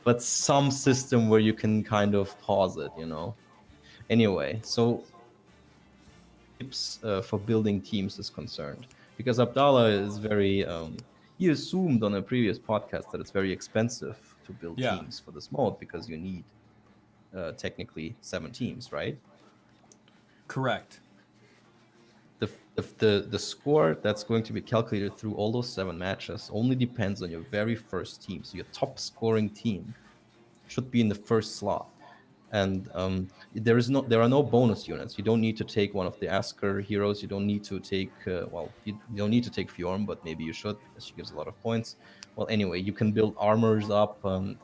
but some system where you can kind of pause it, you know. Anyway, so tips for building teams is concerned, because Abdallah is very he assumed on a previous podcast that it's very expensive to build Yeah. teams for this mode because you need technically 7 teams, right? Correct. The score that's going to be calculated through all those 7 matches only depends on your very first team. So your top scoring team should be in the first slot. And there are no bonus units. You don't need to take one of the Asker heroes. You don't need to take you don't need to take Fjorm, but maybe you should because she gives a lot of points. Well, anyway, you can build armors up and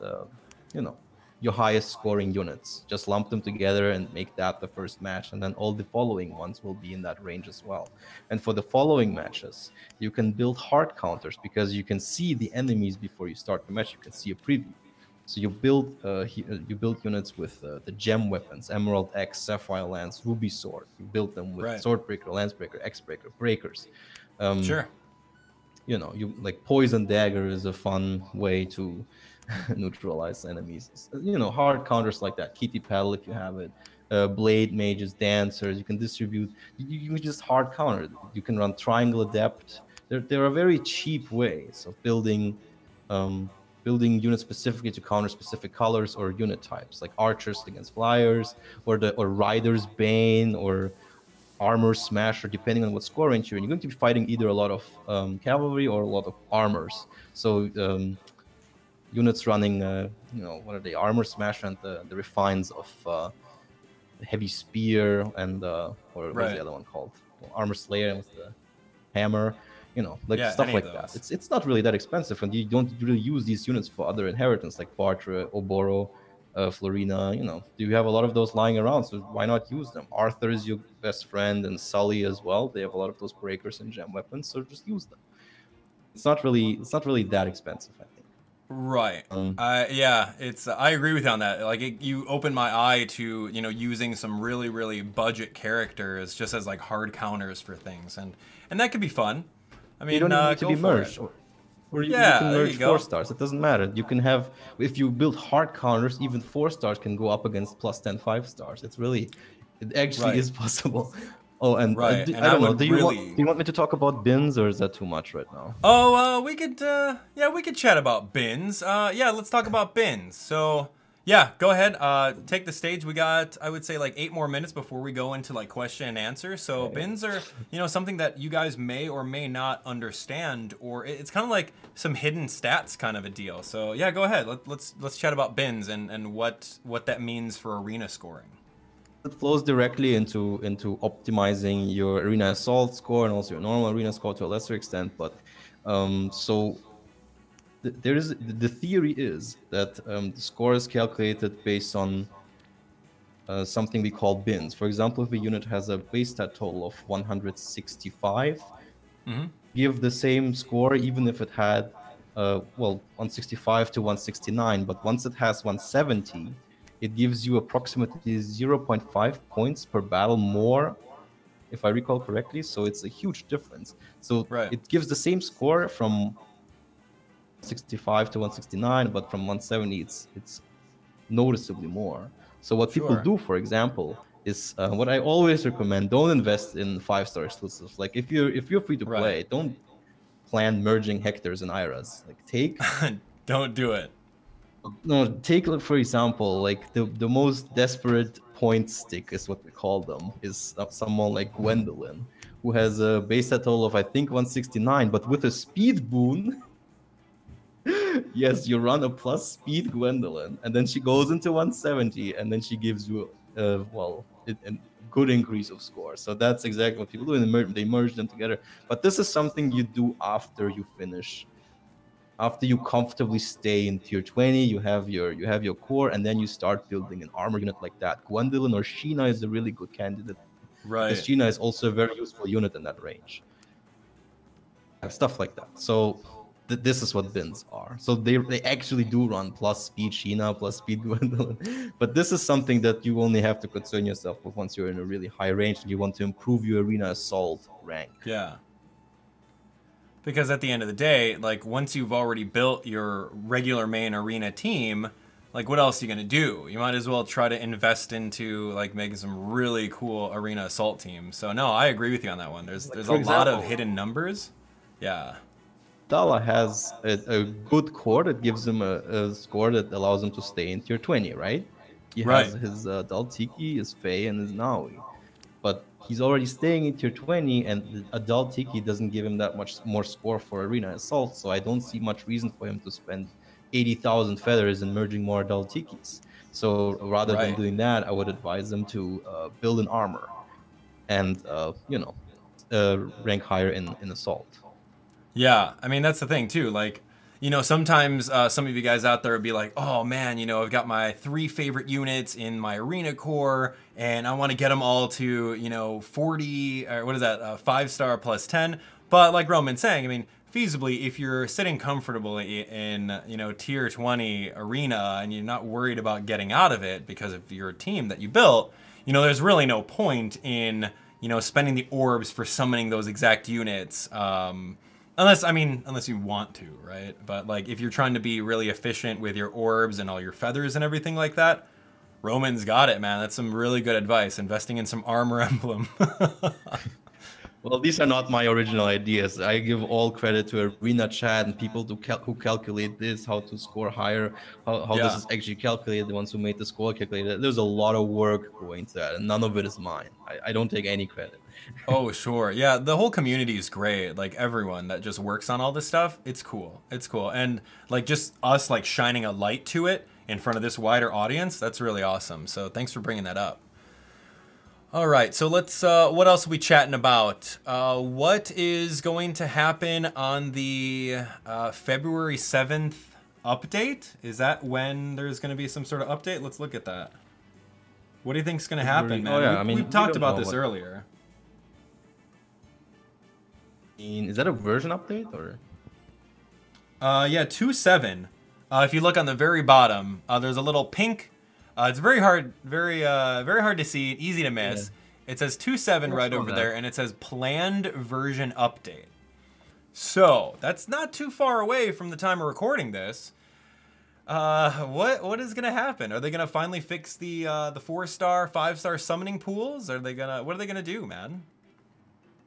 you know, your highest scoring units. Just lump them together and make that the first match, and then all the following ones will be in that range as well. And for the following matches, you can build hard counters because you can see the enemies before you start the match. You can see a preview. So you build units with the gem weapons, Emerald X, Sapphire Lance, Ruby Sword. You build them with Swordbreaker, Lancebreaker, X-Breaker, Breakers. Sure. You know, you like Poison Dagger is a fun way to neutralize enemies. You know, hard counters like that. Kitty Paddle if you have it. Blade Mages, Dancers. You can distribute. You just hard counter. You can run Triangle Adept. There are very cheap ways of building units specifically to counter specific colors or unit types, like archers against flyers, or Rider's Bane, or Armor Smasher, depending on what score range you're in. You're going to be fighting either a lot of cavalry or a lot of armors. So units running, you know, what are they? Armor Smasher and the refines of Heavy Spear and what's the other one called? Armor Slayer and the Hammer. You know, like stuff like that. It's not really that expensive, and you don't really use these units for other inheritance like Bartra, Oboro, Florina. You know, you have a lot of those lying around, so why not use them? Arthur is your best friend, and Sully as well. They have a lot of those breakers and gem weapons, so just use them. It's not really that expensive, I think. Right. Yeah, I agree with you on that. Like, you opened my eye to, you know, using some really, really budget characters just as like hard counters for things, and that could be fun. I mean, you don't need to be merged, or you can merge 4 stars. It doesn't matter. You can have, if you build hard counters, even 4 stars can go up against plus 10 5 stars. It actually is possible. Oh, and I don't know. Do you want me to talk about bins, or is that too much right now? Oh, we could chat about bins. Yeah, let's talk about bins. So, yeah, go ahead. Take the stage. We got, I would say, like 8 more minutes before we go into like question and answer. So bins are, you know, something that you guys may or may not understand, or it's kind of like some hidden stats kind of a deal. So yeah, go ahead. Let's chat about bins and what that means for arena scoring. It flows directly into optimizing your arena assault score and also your normal arena score to a lesser extent. But the theory is that the score is calculated based on something we call bins. For example, if a unit has a base stat total of 165, give the same score even if it had 165 to 169. But once it has 170, it gives you approximately 0.5 points per battle more, if I recall correctly. So it's a huge difference. So it gives the same score from 65 to 169, but from 170 it's noticeably more. So what people do, for example, is what I always recommend: don't invest in 5-star exclusives. Like if you're free to play, don't plan merging Hectors and Iras. Like take don't do it. No, take, for example, like the most desperate point stick is what we call them, is someone like Gwendolyn, who has a base stat total of I think 169, but with a speed boon. Yes, you run a plus speed Gwendolyn, and then she goes into 170, and then she gives you a good increase of score. So that's exactly what people do, and they merge them together. But this is something you do after you finish. After you comfortably stay in tier 20, you have your core, and then you start building an armor unit like that. Gwendolyn or Sheena is a really good candidate. Right. Because Sheena is also a very useful unit in that range. Stuff like that. So this is what bins are. So they actually do run plus speed Sheena, plus speed Gwendolyn. But this is something that you only have to concern yourself with once you're in a really high range and you want to improve your arena assault rank. Yeah. Because at the end of the day, like once you've already built your regular main arena team, like what else are you gonna do? You might as well try to invest into like making some really cool arena assault teams. So no, I agree with you on that one. There's Like, a for lot of example, hidden numbers. Yeah. Dala has a good core that gives him a score that allows him to stay in tier 20, right? He has Right. his Daltiki, his Fey, and his Naui. But he's already staying in tier 20, and the adult Tiki doesn't give him that much more score for arena assault, so I don't see much reason for him to spend 80,000 feathers and merging more adult Tikis. So rather than Right. doing that, I would advise him to build an armor and, rank higher in assault. Yeah, I mean that's the thing too. Like, you know, sometimes some of you guys out there would be like, "Oh man, you know, I've got my 3 favorite units in my arena core, and I want to get them all to, you know, 40 or what is that, 5-star plus 10." But like Roman's saying, I mean, feasibly, if you're sitting comfortably in, you know, tier 20 arena and you're not worried about getting out of it because of your team that you built, you know, there's really no point in, you know, spending the orbs for summoning those exact units. Unless you want to, right? But like if you're trying to be really efficient with your orbs and all your feathers and everything like that, Roman's got it, man. That's some really good advice. Investing in some armor emblem. Well, these are not my original ideas. I give all credit to Arena Chat and people who calculate this, how to score higher, how Yeah. this is actually calculated, the ones who made the score calculated. There's a lot of work going into that, and none of it is mine. I don't take any credit. Oh, sure. Yeah, the whole community is great. Like everyone that just works on all this stuff, it's cool. It's cool. And like just us like shining a light to it in front of this wider audience, that's really awesome. So thanks for bringing that up. All right, so let's, what else are we chatting about? What is going to happen on the February 7th update? Is that when there's going to be some sort of update? Let's look at that. What do you think's going to happen, man? Oh, yeah, we've talked about this earlier. Is that a version update or? Yeah, 2.7. If you look on the very bottom, there's a little pink. It's very hard to see, easy to miss. Yeah. It says 2.7 right over there, and it says planned version update. So that's not too far away from the time of recording this. What is gonna happen? Are they gonna finally fix the 4-star, 5-star summoning pools? What are they gonna do, man?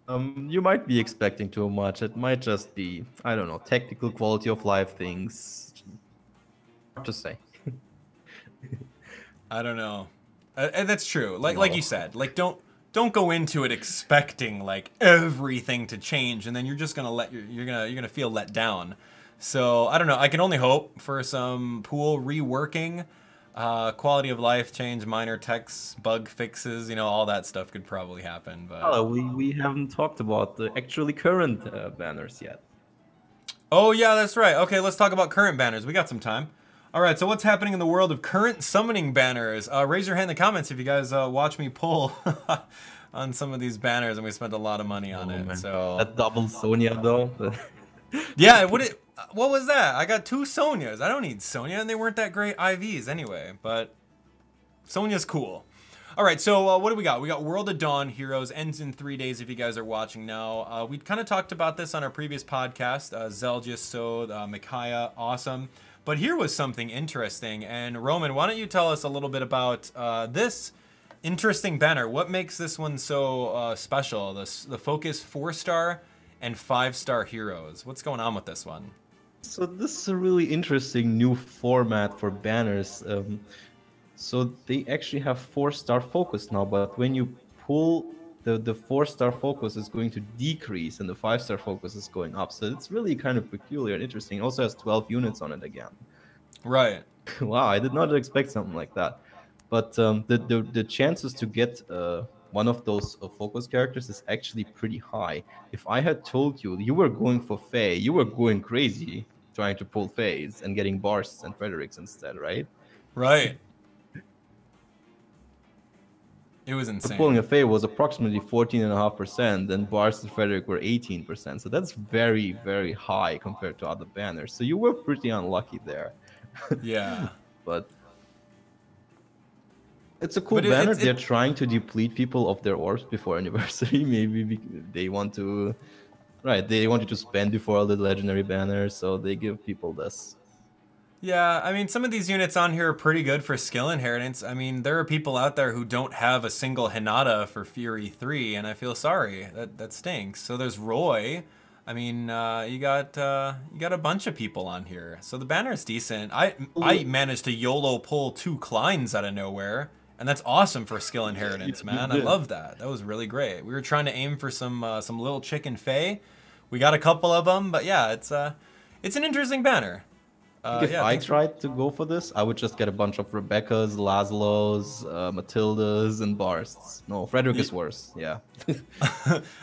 You might be expecting too much. It might just be, I don't know, technical quality of life things. Hard to say. I don't know. And that's true. Like you said, like don't go into it expecting like everything to change, and then you're just gonna you're gonna feel let down. So I don't know. I can only hope for some pool reworking, quality of life change, minor text, bug fixes. You know, all that stuff could probably happen. But we haven't talked about the actually current banners yet. Oh yeah, that's right. Okay, let's talk about current banners. We got some time. All right, so what's happening in the world of current summoning banners? Raise your hand in the comments if you guys watch me pull on some of these banners, and we spent a lot of money on it. Man. So that double Sonya though. Yeah, what was that? I got 2 Sonyas. I don't need Sonya, and they weren't that great IVs anyway. But Sonya's cool. All right, so what do we got? We got World of Dawn Heroes, ends in 3 days if you guys are watching now. We kind of talked about this on our previous podcast. Zelgius, Sod, Micaiah, awesome. But here was something interesting. And Roman, why don't you tell us a little bit about this interesting banner? What makes this one so special? The focus 4-star and 5-star heroes. What's going on with this one? So this is a really interesting new format for banners. So they actually have 4-star focus now, but when you pull the 4-star focus is going to decrease and the 5-star focus is going up. So it's really kind of peculiar and interesting. It also has 12 units on it again. Right. Wow, I did not expect something like that. But the chances to get one of those focus characters is actually pretty high. If I had told you you were going for Fey, you were going crazy trying to pull Feys and getting Barsts and Fredericks instead, right? Right. It was insane. Pulling a Fey was approximately 14.5%, and Barst and Frederick were 18%. So that's very, very high compared to other banners. So you were pretty unlucky there. Yeah. But it's a cool banner. They're trying to deplete people of their orbs before anniversary. Maybe they want to Right, they want you to spend before the legendary banner, so they give people this. Yeah, I mean, some of these units on here are pretty good for skill inheritance. I mean, there are people out there who don't have a single Hinata for Fury 3, and I feel sorry. That stinks. So there's Roy. I mean, you got a bunch of people on here. So the banner is decent. I managed to YOLO pull 2 Kleins out of nowhere, and that's awesome for skill inheritance, man. I love that. That was really great. We were trying to aim for some little chicken Fey. We got a couple of them, but yeah, it's an interesting banner. If I tried to go for this, I would just get a bunch of Rebeccas, Laszlos, Matildas, and Barsts. No, Frederick is worse. Yeah.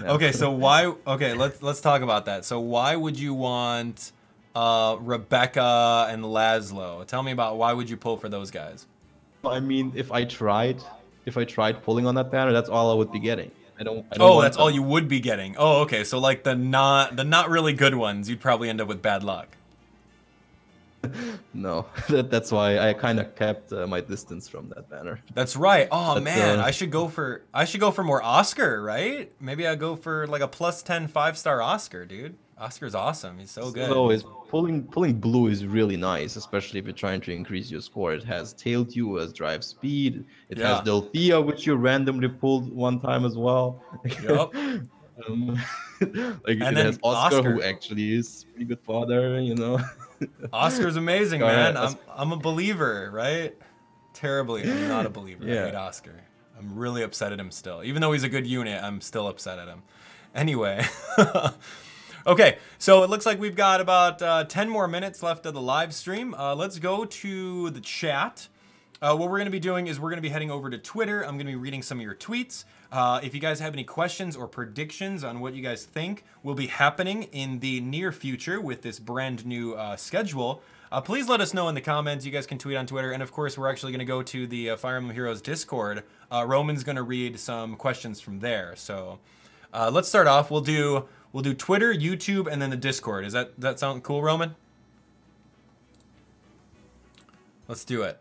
Okay, so why? Okay, let's talk about that. So why would you want Rebecca and Laszlo? Tell me about why would you pull for those guys? I mean, if I tried pulling on that banner, that's all I would be getting. I don't oh, that's all you would be getting. Oh, okay. So like the not really good ones, you'd probably end up with bad luck. No, that's why I kind of kept my distance from that banner. That's right. Oh but, man, I should go for more Oscar, right? Maybe I go for like a +10 5-star Oscar, dude. Oscar's awesome. He's so good. Always pulling blue is really nice, especially if you're trying to increase your score. It has Tail Dew as drive speed. It has Delthea, which you randomly pulled one time as well. Yup. It has Oscar, who actually is pretty good fodder, you know. Oscar's amazing, man. I'm a believer, right? Terribly, I'm not a believer. I hate Oscar. I'm really upset at him still. Even though he's a good unit, I'm still upset at him. Anyway. Okay, so it looks like we've got about 10 more minutes left of the live stream. Let's go to the chat. What we're going to be doing is we're going to be heading over to Twitter. I'm going to be reading some of your tweets. If you guys have any questions or predictions on what you guys think will be happening in the near future with this brand new schedule, please let us know in the comments. You guys can tweet on Twitter. And of course, we're actually going to go to the Fire Emblem Heroes Discord. Roman's going to read some questions from there. So let's start off. We'll do Twitter, YouTube, and then the Discord. Does that sound cool, Roman? Let's do it.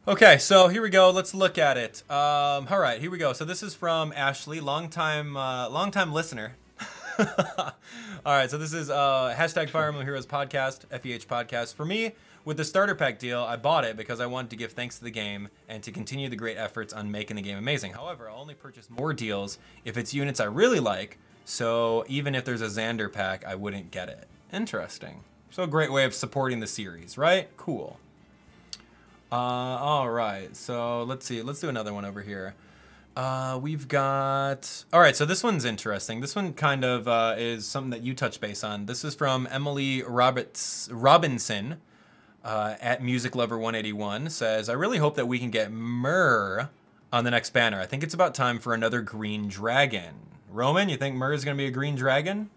Okay, so here we go. Let's look at it. All right, here we go. So this is from Ashley, longtime listener. All right, so this is hashtag Fire Emblem Heroes Podcast, FEH Podcast. For me, with the starter pack deal, I bought it because I wanted to give thanks to the game and to continue the great efforts on making the game amazing. However, I'll only purchase more deals if it's units I really like. So even if there's a Xander pack, I wouldn't get it. Interesting. So a great way of supporting the series, right? Cool. All right, so let's see. Let's do another one over here. We've got... All right, so this one's interesting. This one kind of is something that you touch base on. This is from Emily Robinson at Music Lover 181. Says, I really hope that we can get Myrrh on the next banner. I think it's about time for another green dragon. Roman, you think Myrrh is going to be a green dragon?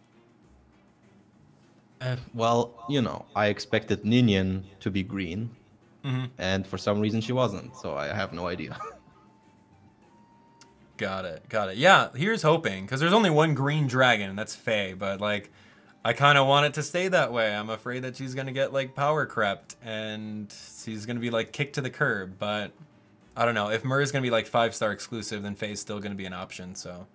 Well, you know, I expected Ninian to be green. And for some reason she wasn't, so I have no idea. Got it. Yeah, here's hoping, because there's only one green dragon, and that's Fey, but like, I kind of want it to stay that way. I'm afraid that she's going to get like power crept, and she's going to be like kicked to the curb, but I don't know. If Myrrh's going to be like 5-star exclusive, then Fey's still going to be an option, so...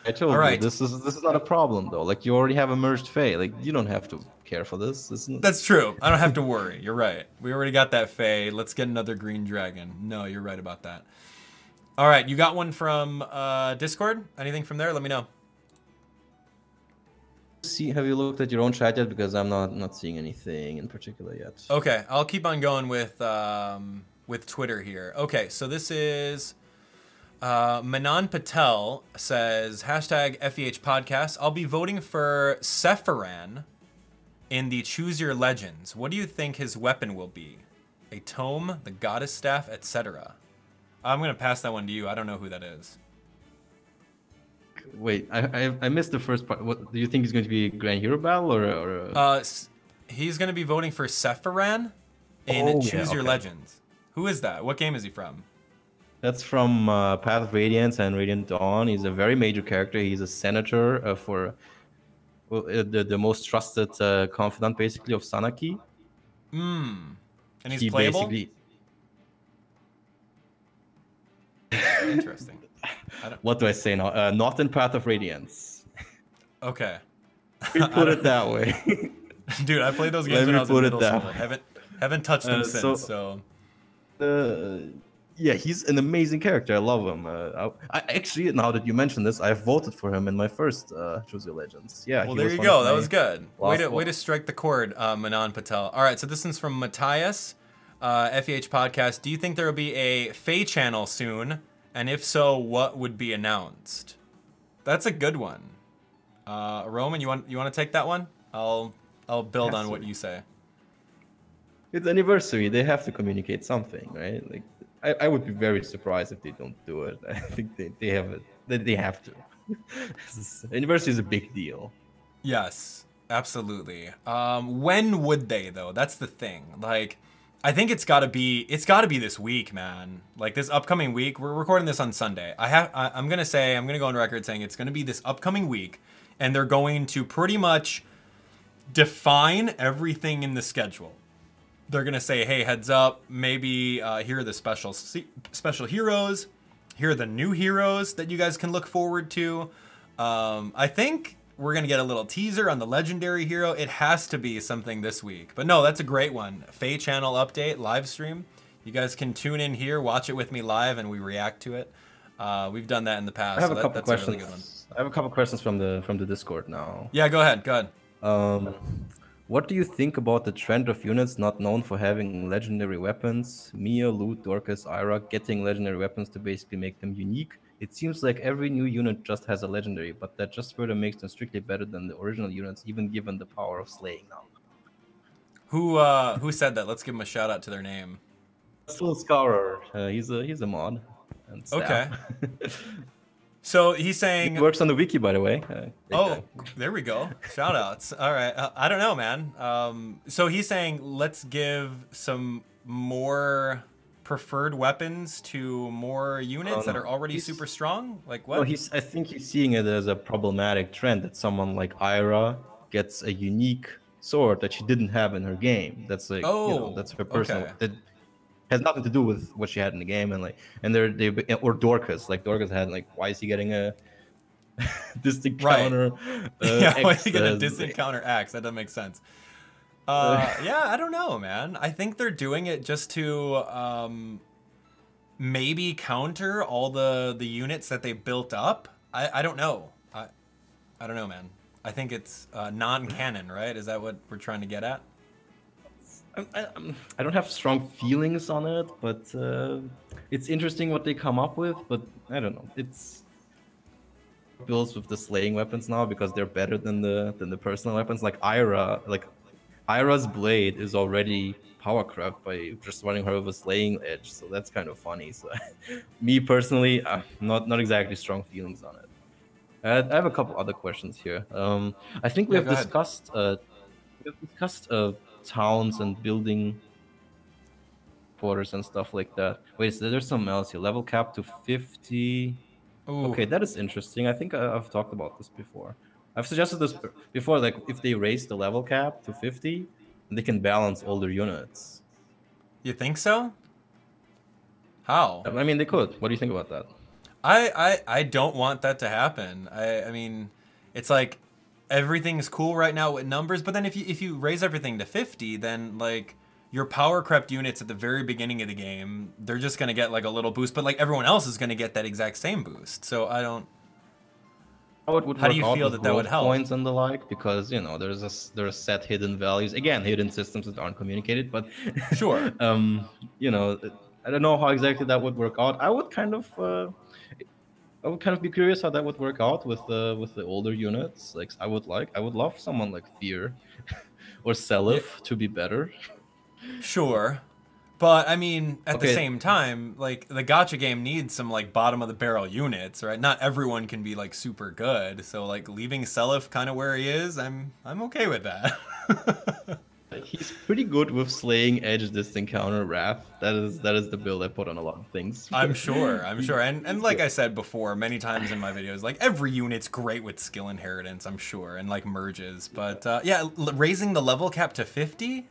I told you, this is not a problem though. Like, you already have a merged Fey. Like, you don't have to care for this. That's true. I don't have to worry. You're right. We already got that Fey. Let's get another green dragon. No, you're right about that. All right, you got one from Discord? Anything from there? Let me know. Have you looked at your own chat yet? Because I'm not seeing anything in particular yet. Okay, I'll keep on going with Twitter here. Okay, so this is... Manan Patel says, hashtag FEH Podcast, I'll be voting for Sephiran in the Choose Your Legends. What do you think his weapon will be? A tome, the goddess staff, etc. I'm going to pass that one to you. I don't know who that is. Wait, I missed the first part. What, do you think he's going to be Grand Hero Battle or? He's going to be voting for Sephiran in Choose Your Legends. Who is that? What game is he from? That's from Path of Radiance and Radiant Dawn. He's a very major character. He's a senator for the most trusted confidant, basically, of Sanaki. And he's playable? Interesting. What do I say now? Not in Path of Radiance. Okay. We put it that way. Dude, I played those games when I was in middle school. Haven't touched them since. So. Yeah, he's an amazing character. I love him. I actually, now that you mention this, I voted for him in my first Choose Your Legends. Yeah. Well, there you go. That was good. Way to strike the chord, Manan Patel. All right, so this one's from Matthias, FEH Podcast. Do you think there will be a Fey Channel soon? And if so, what would be announced? That's a good one. Roman, you want to take that one? I'll build on what you say. It's anniversary. They have to communicate something, right? Like, I would be very surprised if they don't do it. I think they have it. They have to. Anniversary is a big deal. Yes, absolutely. When would they though? That's the thing. Like, I think it's got to be this week, man. Like this upcoming week. We're recording this on Sunday. I'm gonna go on record saying it's gonna be this upcoming week, and they're going to pretty much define everything in the schedule. They're gonna say, hey, heads up, maybe here are the special heroes, here are the new heroes that you guys can look forward to. I think we're gonna get a little teaser on the legendary hero. It has to be something this week. But no, that's a great one. Fey Channel update, live stream. You guys can tune in here, watch it with me live, and we react to it. We've done that in the past. I have a couple that's questions. A really good one. I have a couple questions from the Discord now. Yeah, go ahead. What do you think about the trend of units not known for having legendary weapons? Mia, Loot, Dorcas, Ira getting legendary weapons to basically make them unique. It seems like every new unit just has a legendary, but that just further makes them strictly better than the original units, even given the power of slaying now. Who said that? Let's give them a shout out to their name. Still Scourer. He's a mod. And okay. So he's saying... It works on the wiki, by the way. There we go. Shout outs. All right. I don't know, man. So he's saying, let's give some more preferred weapons to more units that are already super strong? Like what? No, I think he's seeing it as a problematic trend that someone like Ira gets a unique sword that she didn't have in her game. That's like, that's her personal... That has nothing to do with what she had in the game, or Dorcas. Like Dorcas had like, why is he getting a distant counter? Why is he getting a distant counter axe? That doesn't make sense. Yeah, I don't know, man. I think they're doing it just to maybe counter all the units that they built up. I don't know. I don't know, man. I think it's non-canon, right? Is that what we're trying to get at? I don't have strong feelings on it, but it's interesting what they come up with. But I don't know. It's builds with the slaying weapons now because they're better than the personal weapons. Like Ira's blade is already power crept by just running her with a slaying edge, so that's kind of funny. So me personally, not exactly strong feelings on it. I have a couple other questions here. I think we have discussed towns and building quarters and stuff like that. Wait, so there's something else here. Level cap to 50. Ooh. Okay, that is interesting. I think I've talked about this before. I've suggested this before, like if they raise the level cap to 50, they can balance all their units. You think so? How? I mean, they could. What do you think about that? I don't want that to happen. I mean, it's like everything's cool right now with numbers, but then if you raise everything to 50, then like your power crept units at the very beginning of the game, they're just gonna get like a little boost, but like everyone else is gonna get that exact same boost. So I don't. How do you feel that would help? Points and the like, because you know there's set hidden values. Again, hidden systems that aren't communicated, but sure. You know, I don't know how exactly that would work out. I would kind of be curious how that would work out with the older units. Like I would love someone like Fear or Seliph to be better. Sure. But I mean, at the same time, like the gacha game needs some like bottom of the barrel units, right? Not everyone can be like super good. So like leaving Seliph kind of where he is, I'm okay with that. He's pretty good with slaying edge distant counter wrath. That is the build I put on a lot of things. I'm sure. And like I said before many times in my videos, like every unit's great with skill inheritance, I'm sure, and like merges. But yeah, raising the level cap to 50,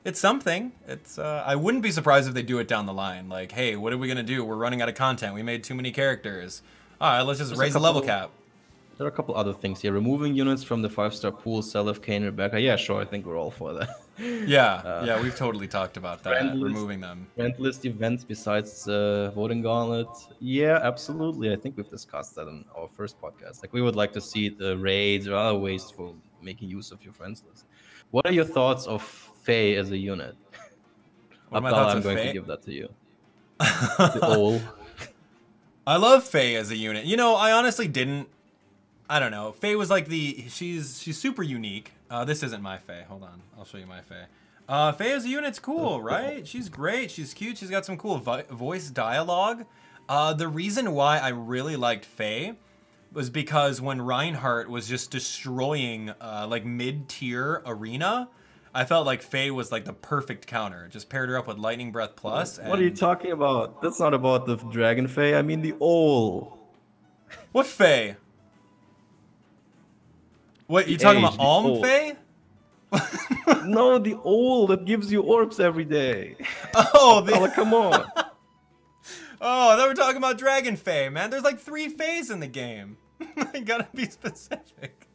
it's something. It's I wouldn't be surprised if they do it down the line. Like, hey, what are we gonna do? We're running out of content. We made too many characters. All right, let's just raise the level cap. There are a couple other things here. Removing units from the 5-star pool, Selef, Kane, Rebecca. Yeah, sure. I think we're all for that. Yeah, we've totally talked about that, removing them. Friend list events besides Voting Gauntlet. Yeah, absolutely. I think we've discussed that in our first podcast. Like, we would like to see the raids or other ways for making use of your friends list. What are your thoughts of Fey as a unit? What are my thoughts I'm of going Fey? to give that to you. The Ol. I love Fey as a unit. You know, I honestly didn't. I don't know. Fey was like she's super unique. This isn't my Fey. Hold on, I'll show you my Fey. Fey as a unit's cool, right? She's great. She's cute. She's got some cool voice dialogue. The reason why I really liked Fey was because when Reinhardt was just destroying like mid-tier arena, I felt like Fey was like the perfect counter. Just paired her up with Lightning Breath Plus. What are you talking about? That's not about the Dragon Fey. I mean the Ol. What Fey? What, you talking about Alm Fey? No, the Ol that gives you orbs every day. Oh, come on. Oh, I thought we were talking about Dragon Fey, man. There's like 3 Feys in the game. I gotta be specific.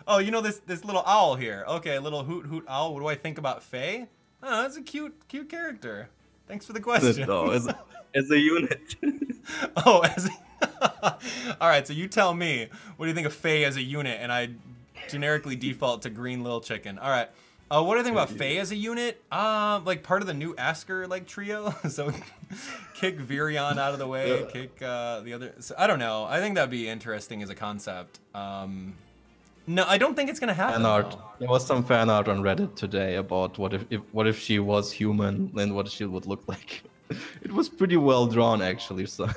Oh, you know this little owl here. Okay, little hoot owl. What do I think about Fey? Oh, that's a cute character. Thanks for the question. No, as a unit. Oh, all right. So you tell me. What do you think of Fey as a unit? And I generically default to green Lil Chicken. All right. What do I think about Fey as a unit? Like part of the new Asker like trio. So kick Virion out of the way. Kick the other. So, I don't know. I think that'd be interesting as a concept. No, I don't think it's gonna happen. Fan art. There was some fan art on Reddit today about what if she was human and what she would look like. It was pretty well drawn actually. So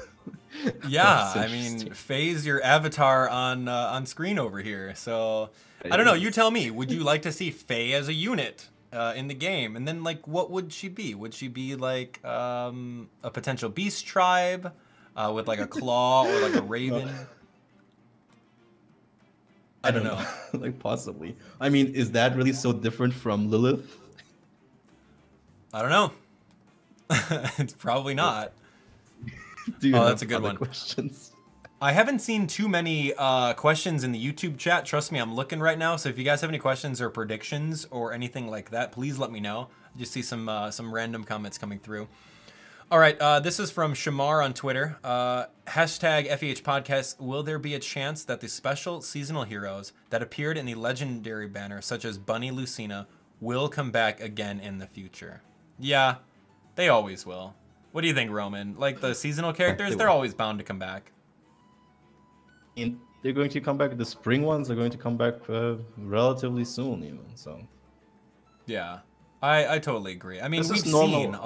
yeah, I mean, Fey's your avatar on screen over here. So I don't know. You tell me. Would you like to see Fey as a unit in the game? And then like, what would she be? Would she be like a potential beast tribe with like a claw or like a raven? I don't know. Like possibly. I mean, is that really so different from Lilith? I don't know. It's probably not. Oh, that's a good one. Questions? I haven't seen too many questions in the YouTube chat. Trust me, I'm looking right now. So if you guys have any questions or predictions or anything like that, please let me know. I just see some random comments coming through. All right, this is from Shamar on Twitter. Hashtag FEH Podcast. Will there be a chance that the special seasonal heroes that appeared in the legendary banner, such as Bunny Lucina, will come back again in the future? Yeah, they always will. What do you think, Roman? Like the seasonal characters, they're always bound to come back. And they're going to come back. The spring ones are going to come back relatively soon, even. So. Yeah, I totally agree. I mean, this we've is normal. seen.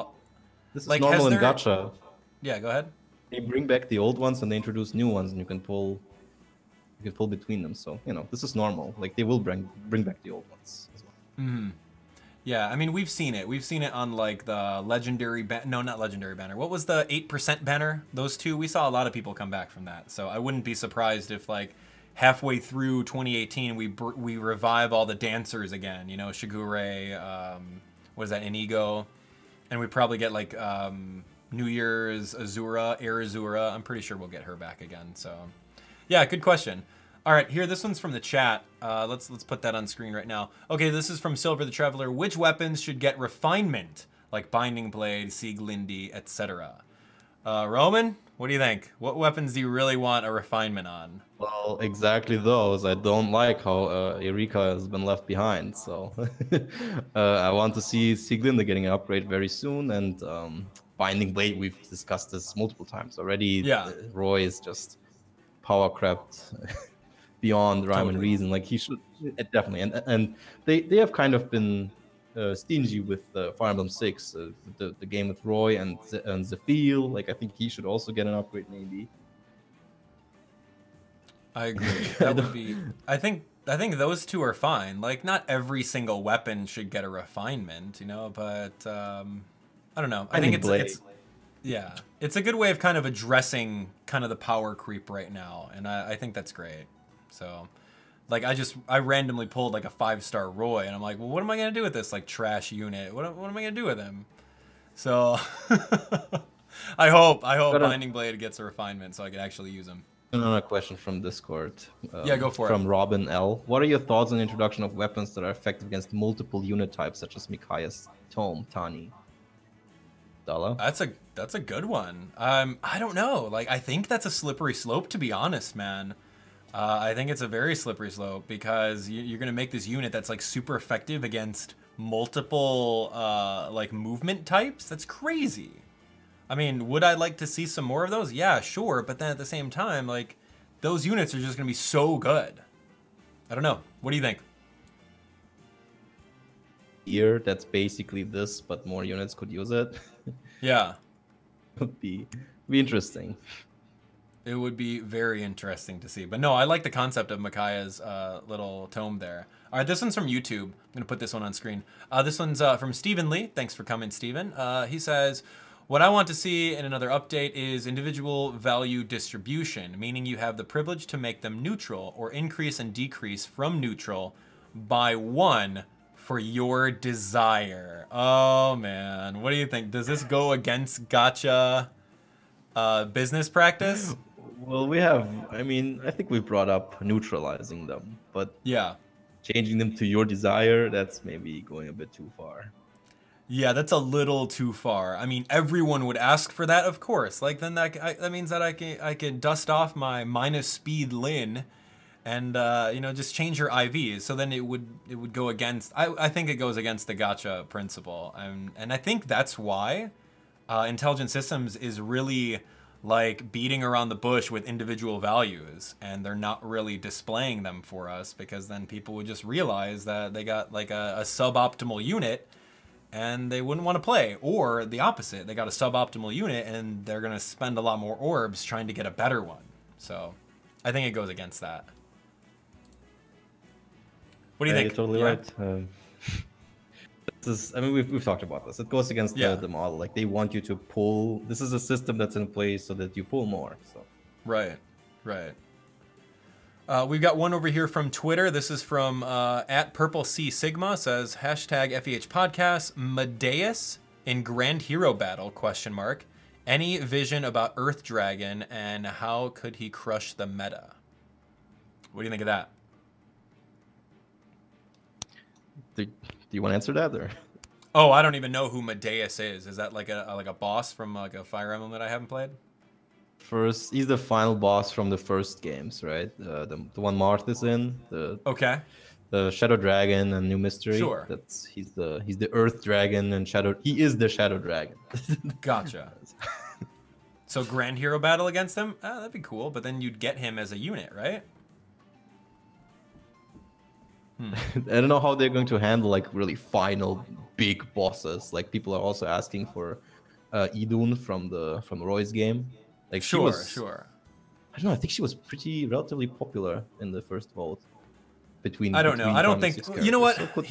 This is like, normal in Gacha. Yeah, go ahead. They bring back the old ones and they introduce new ones, and you can pull between them. So this is normal. Like they will bring back the old ones as well. Mm-hmm. Yeah, I mean we've seen it. We've seen it on like the legendary no, not legendary banner. What was the 8% banner? Those two. We saw a lot of people come back from that. So I wouldn't be surprised if like halfway through 2018 we revive all the dancers again. You know, Shigure. What is that? Inigo. And we probably get like New Year's Azura. I'm pretty sure we'll get her back again. So, yeah, good question. All right, here, this one's from the chat. Let's put that on screen right now. Okay, this is from Silver the Traveler. Which weapons should get refinement, like Binding Blade, Sieglinde, etc.? Roman, what do you think? What weapons do you really want a refinement on? Well, exactly those. I don't like how Erika has been left behind. So I want to see Sieglinde getting an upgrade very soon. And Binding Blade, we've discussed this multiple times already. Yeah. Roy is just power crept beyond rhyme and reason. Like he should definitely. And they have kind of been stingy with Fire Emblem 6, the game with Roy and Zephyl. Like I think he should also get an upgrade maybe. I agree. That would be. I think those two are fine. Like not every single weapon should get a refinement, you know. But I don't know. I think it's yeah, it's a good way of kind of addressing kind of the power creep right now, and I think that's great. So. Like I randomly pulled like a 5-star Roy, and I'm like, well, what am I gonna do with this like trash unit? What am I gonna do with him? So I hope Binding Blade gets a refinement so I can actually use him. Another question from Discord. Yeah, go for it. From Robin L. What are your thoughts on the introduction of weapons that are effective against multiple unit types, such as Mikaya's Tome, Tani? Dala? That's a good one. I don't know. Like, I think that's a slippery slope, to be honest, man. I think it's a very slippery slope because you're gonna make this unit that's like super effective against multiple like movement types. That's crazy. I mean, would I like to see some more of those? Yeah, sure. But then at the same time, like, those units are just gonna be so good. I don't know. What do you think? Here, that's basically this, but more units could use it. Yeah. Would be interesting. It would be very interesting to see. But no, I like the concept of Mikaya's little tome there. All right, this one's from YouTube. I'm going to put this one on screen. This one's from Stephen Lee. Thanks for coming, Stephen. He says, what I want to see in another update is individual value distribution, meaning you have the privilege to make them neutral or increase and decrease from neutral by 1 for your desire. Oh, man. What do you think? Does this go against Gacha business practice? Well, I think we brought up neutralizing them, but yeah, changing them to your desire, that's maybe going a bit too far. Yeah, that's a little too far. I mean, everyone would ask for that, of course. Like, then that means that I can dust off my minus speed Lin and, just change your IVs. So then it would go against, I think it goes against the Gacha principle. And I think that's why Intelligent Systems is really like beating around the bush with individual values, and they're not really displaying them for us, because then people would just realize that they got like a suboptimal unit and they wouldn't want to play, or the opposite, they got a suboptimal unit and they're going to spend a lot more orbs trying to get a better one. So I think it goes against that. What do you think? You're totally right. We've talked about this. It goes against the model. Like, they want you to pull. This is a system that's in place so that you pull more. So right. We've got one over here from Twitter. This is from at Purple C Sigma. Says #FEH Podcast. Medeus in Grand Hero Battle ? Any vision about Earth Dragon and how could he crush the meta? What do you think of that? Do you want to answer that, or? Oh, I don't even know who Medeus is. Is that like a boss from like a Fire Emblem that I haven't played? First, he's the final boss from the first games, right? The one Marth is in. The Shadow Dragon and New Mystery. Sure. He's the Earth Dragon and Shadow. He is the Shadow Dragon. Gotcha. So Grand Hero Battle against him? Oh, that'd be cool. But then you'd get him as a unit, right? I don't know how they're going to handle like really final big bosses. Like, people are also asking for Idun from Roy's game. Like, sure. I don't know. I think she was relatively popular in the first vote. I don't know. I don't think. You know what? So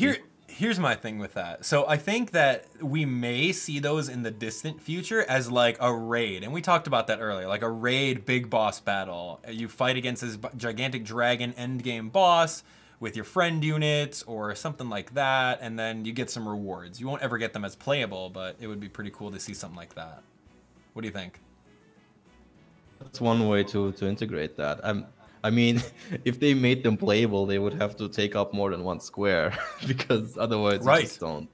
here's my thing with that. So I think that we may see those in the distant future as like a raid, and we talked about that earlier. Like a raid big boss battle. You fight against this gigantic dragon endgame boss with your friend units or something like that, and then you get some rewards. You won't ever get them as playable, but it would be pretty cool to see something like that. What do you think? That's one way to integrate that. I mean, if they made them playable, they would have to take up more than one square, because otherwise you just don't.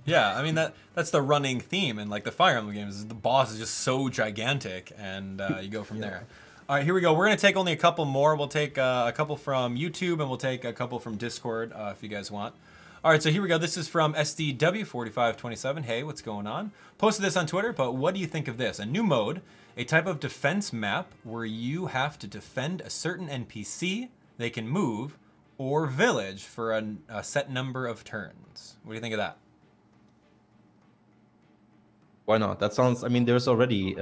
Yeah, I mean, that's the running theme in like the Fire Emblem games. Is the boss is just so gigantic, and you go from there. All right, here we go. We're going to take only a couple more. We'll take a couple from YouTube, and we'll take a couple from Discord if you guys want. All right, so here we go. This is from SDW4527. Hey, what's going on? Posted this on Twitter, but what do you think of this? A new mode, a type of defense map where you have to defend a certain NPC, they can move, or village for a set number of turns. What do you think of that? Why not? That sounds. I mean, there's already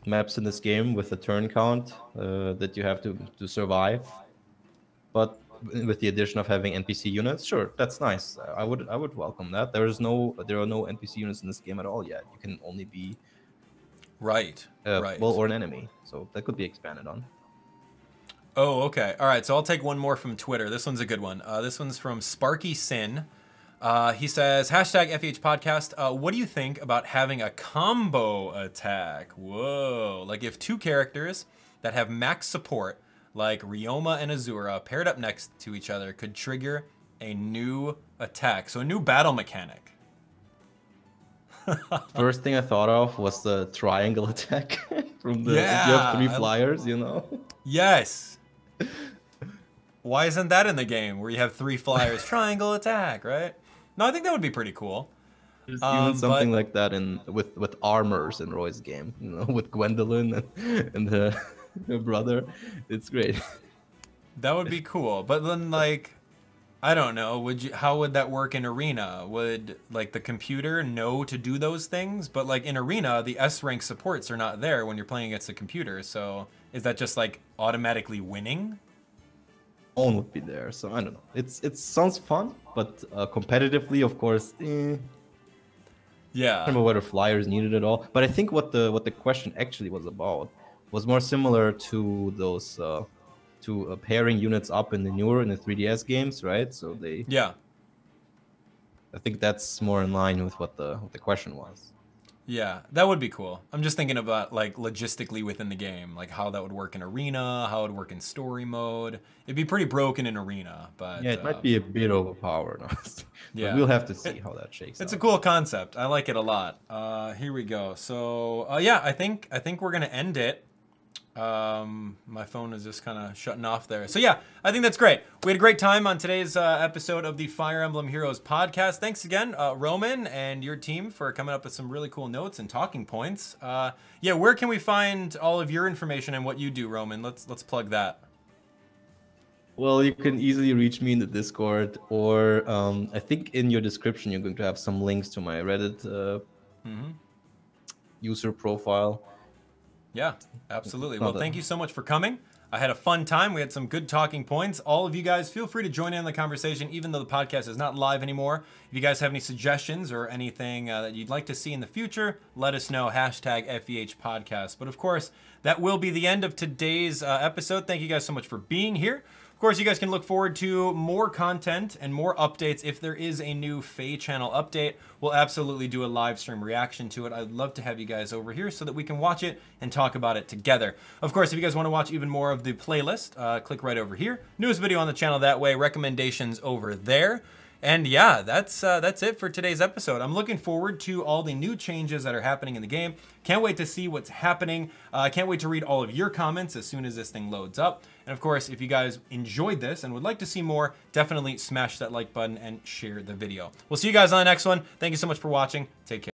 maps in this game with a turn count that you have to survive. But with the addition of having NPC units, sure, that's nice. I would welcome that. There are no NPC units in this game at all yet. You can only be right. Well, or an enemy. So that could be expanded on. Oh, okay. All right. So I'll take one more from Twitter. This one's a good one. This one's from Sparky Sin. He says, #FEH Podcast. What do you think about having a combo attack? Whoa. Like if two characters that have max support, like Ryoma and Azura, paired up next to each other, could trigger a new attack. So a new battle mechanic. First thing I thought of was the triangle attack from the. Yeah, If you have 3 flyers, you know. Yes. Why isn't that in the game where you have 3 flyers? Triangle attack, right? No, I think that would be pretty cool. There's even something like that in with armors in Roy's game, you know, with Gwendolyn and her brother. It's great. That would be cool. But then, like, I don't know. How would that work in Arena? Would, like, the computer know to do those things? But, like, in Arena, the S rank supports are not there when you're playing against the computer. So is that just, like, automatically winning? Own would be there, so I don't know. It sounds fun, but competitively, of course, Yeah. I don't remember whether flyers needed at all. But I think what the question actually was about was more similar to those pairing units up in the 3DS games, right? So they. Yeah. I think that's more in line with what the question was. Yeah, that would be cool. I'm just thinking about, like, logistically within the game, like how that would work in Arena, how it would work in story mode. It'd be pretty broken in Arena, but Yeah, it might be a bit overpowered. Yeah, we'll have to see how that shakes out. It's a cool concept. I like it a lot. Here we go. So yeah, I think we're gonna end it. My phone is just kind of shutting off there. So yeah, I think that's great. We had a great time on today's episode of the Fire Emblem Heroes podcast. Thanks again, Roman and your team, for coming up with some really cool notes and talking points. Yeah, where can we find all of your information and what you do, Roman? Let's plug that. Well, you can easily reach me in the Discord, or I think in your description you're going to have some links to my Reddit user profile. Yeah, absolutely. Well, thank you so much for coming. I had a fun time. We had some good talking points. All of you guys, feel free to join in the conversation, even though the podcast is not live anymore. If you guys have any suggestions or anything that you'd like to see in the future, let us know. #FEH podcast. But of course, that will be the end of today's episode. Thank you guys so much for being here. Of course, you guys can look forward to more content and more updates. If there is a new Fey Channel update, we'll absolutely do a live stream reaction to it. I'd love to have you guys over here so that we can watch it and talk about it together. Of course, if you guys want to watch even more of the playlist, click right over here. Newest video on the channel that way, recommendations over there. And yeah, that's it for today's episode. I'm looking forward to all the new changes that are happening in the game. Can't wait to see what's happening. Can't wait to read all of your comments as soon as this thing loads up. And of course, if you guys enjoyed this and would like to see more, definitely smash that like button and share the video. We'll see you guys on the next one. Thank you so much for watching. Take care.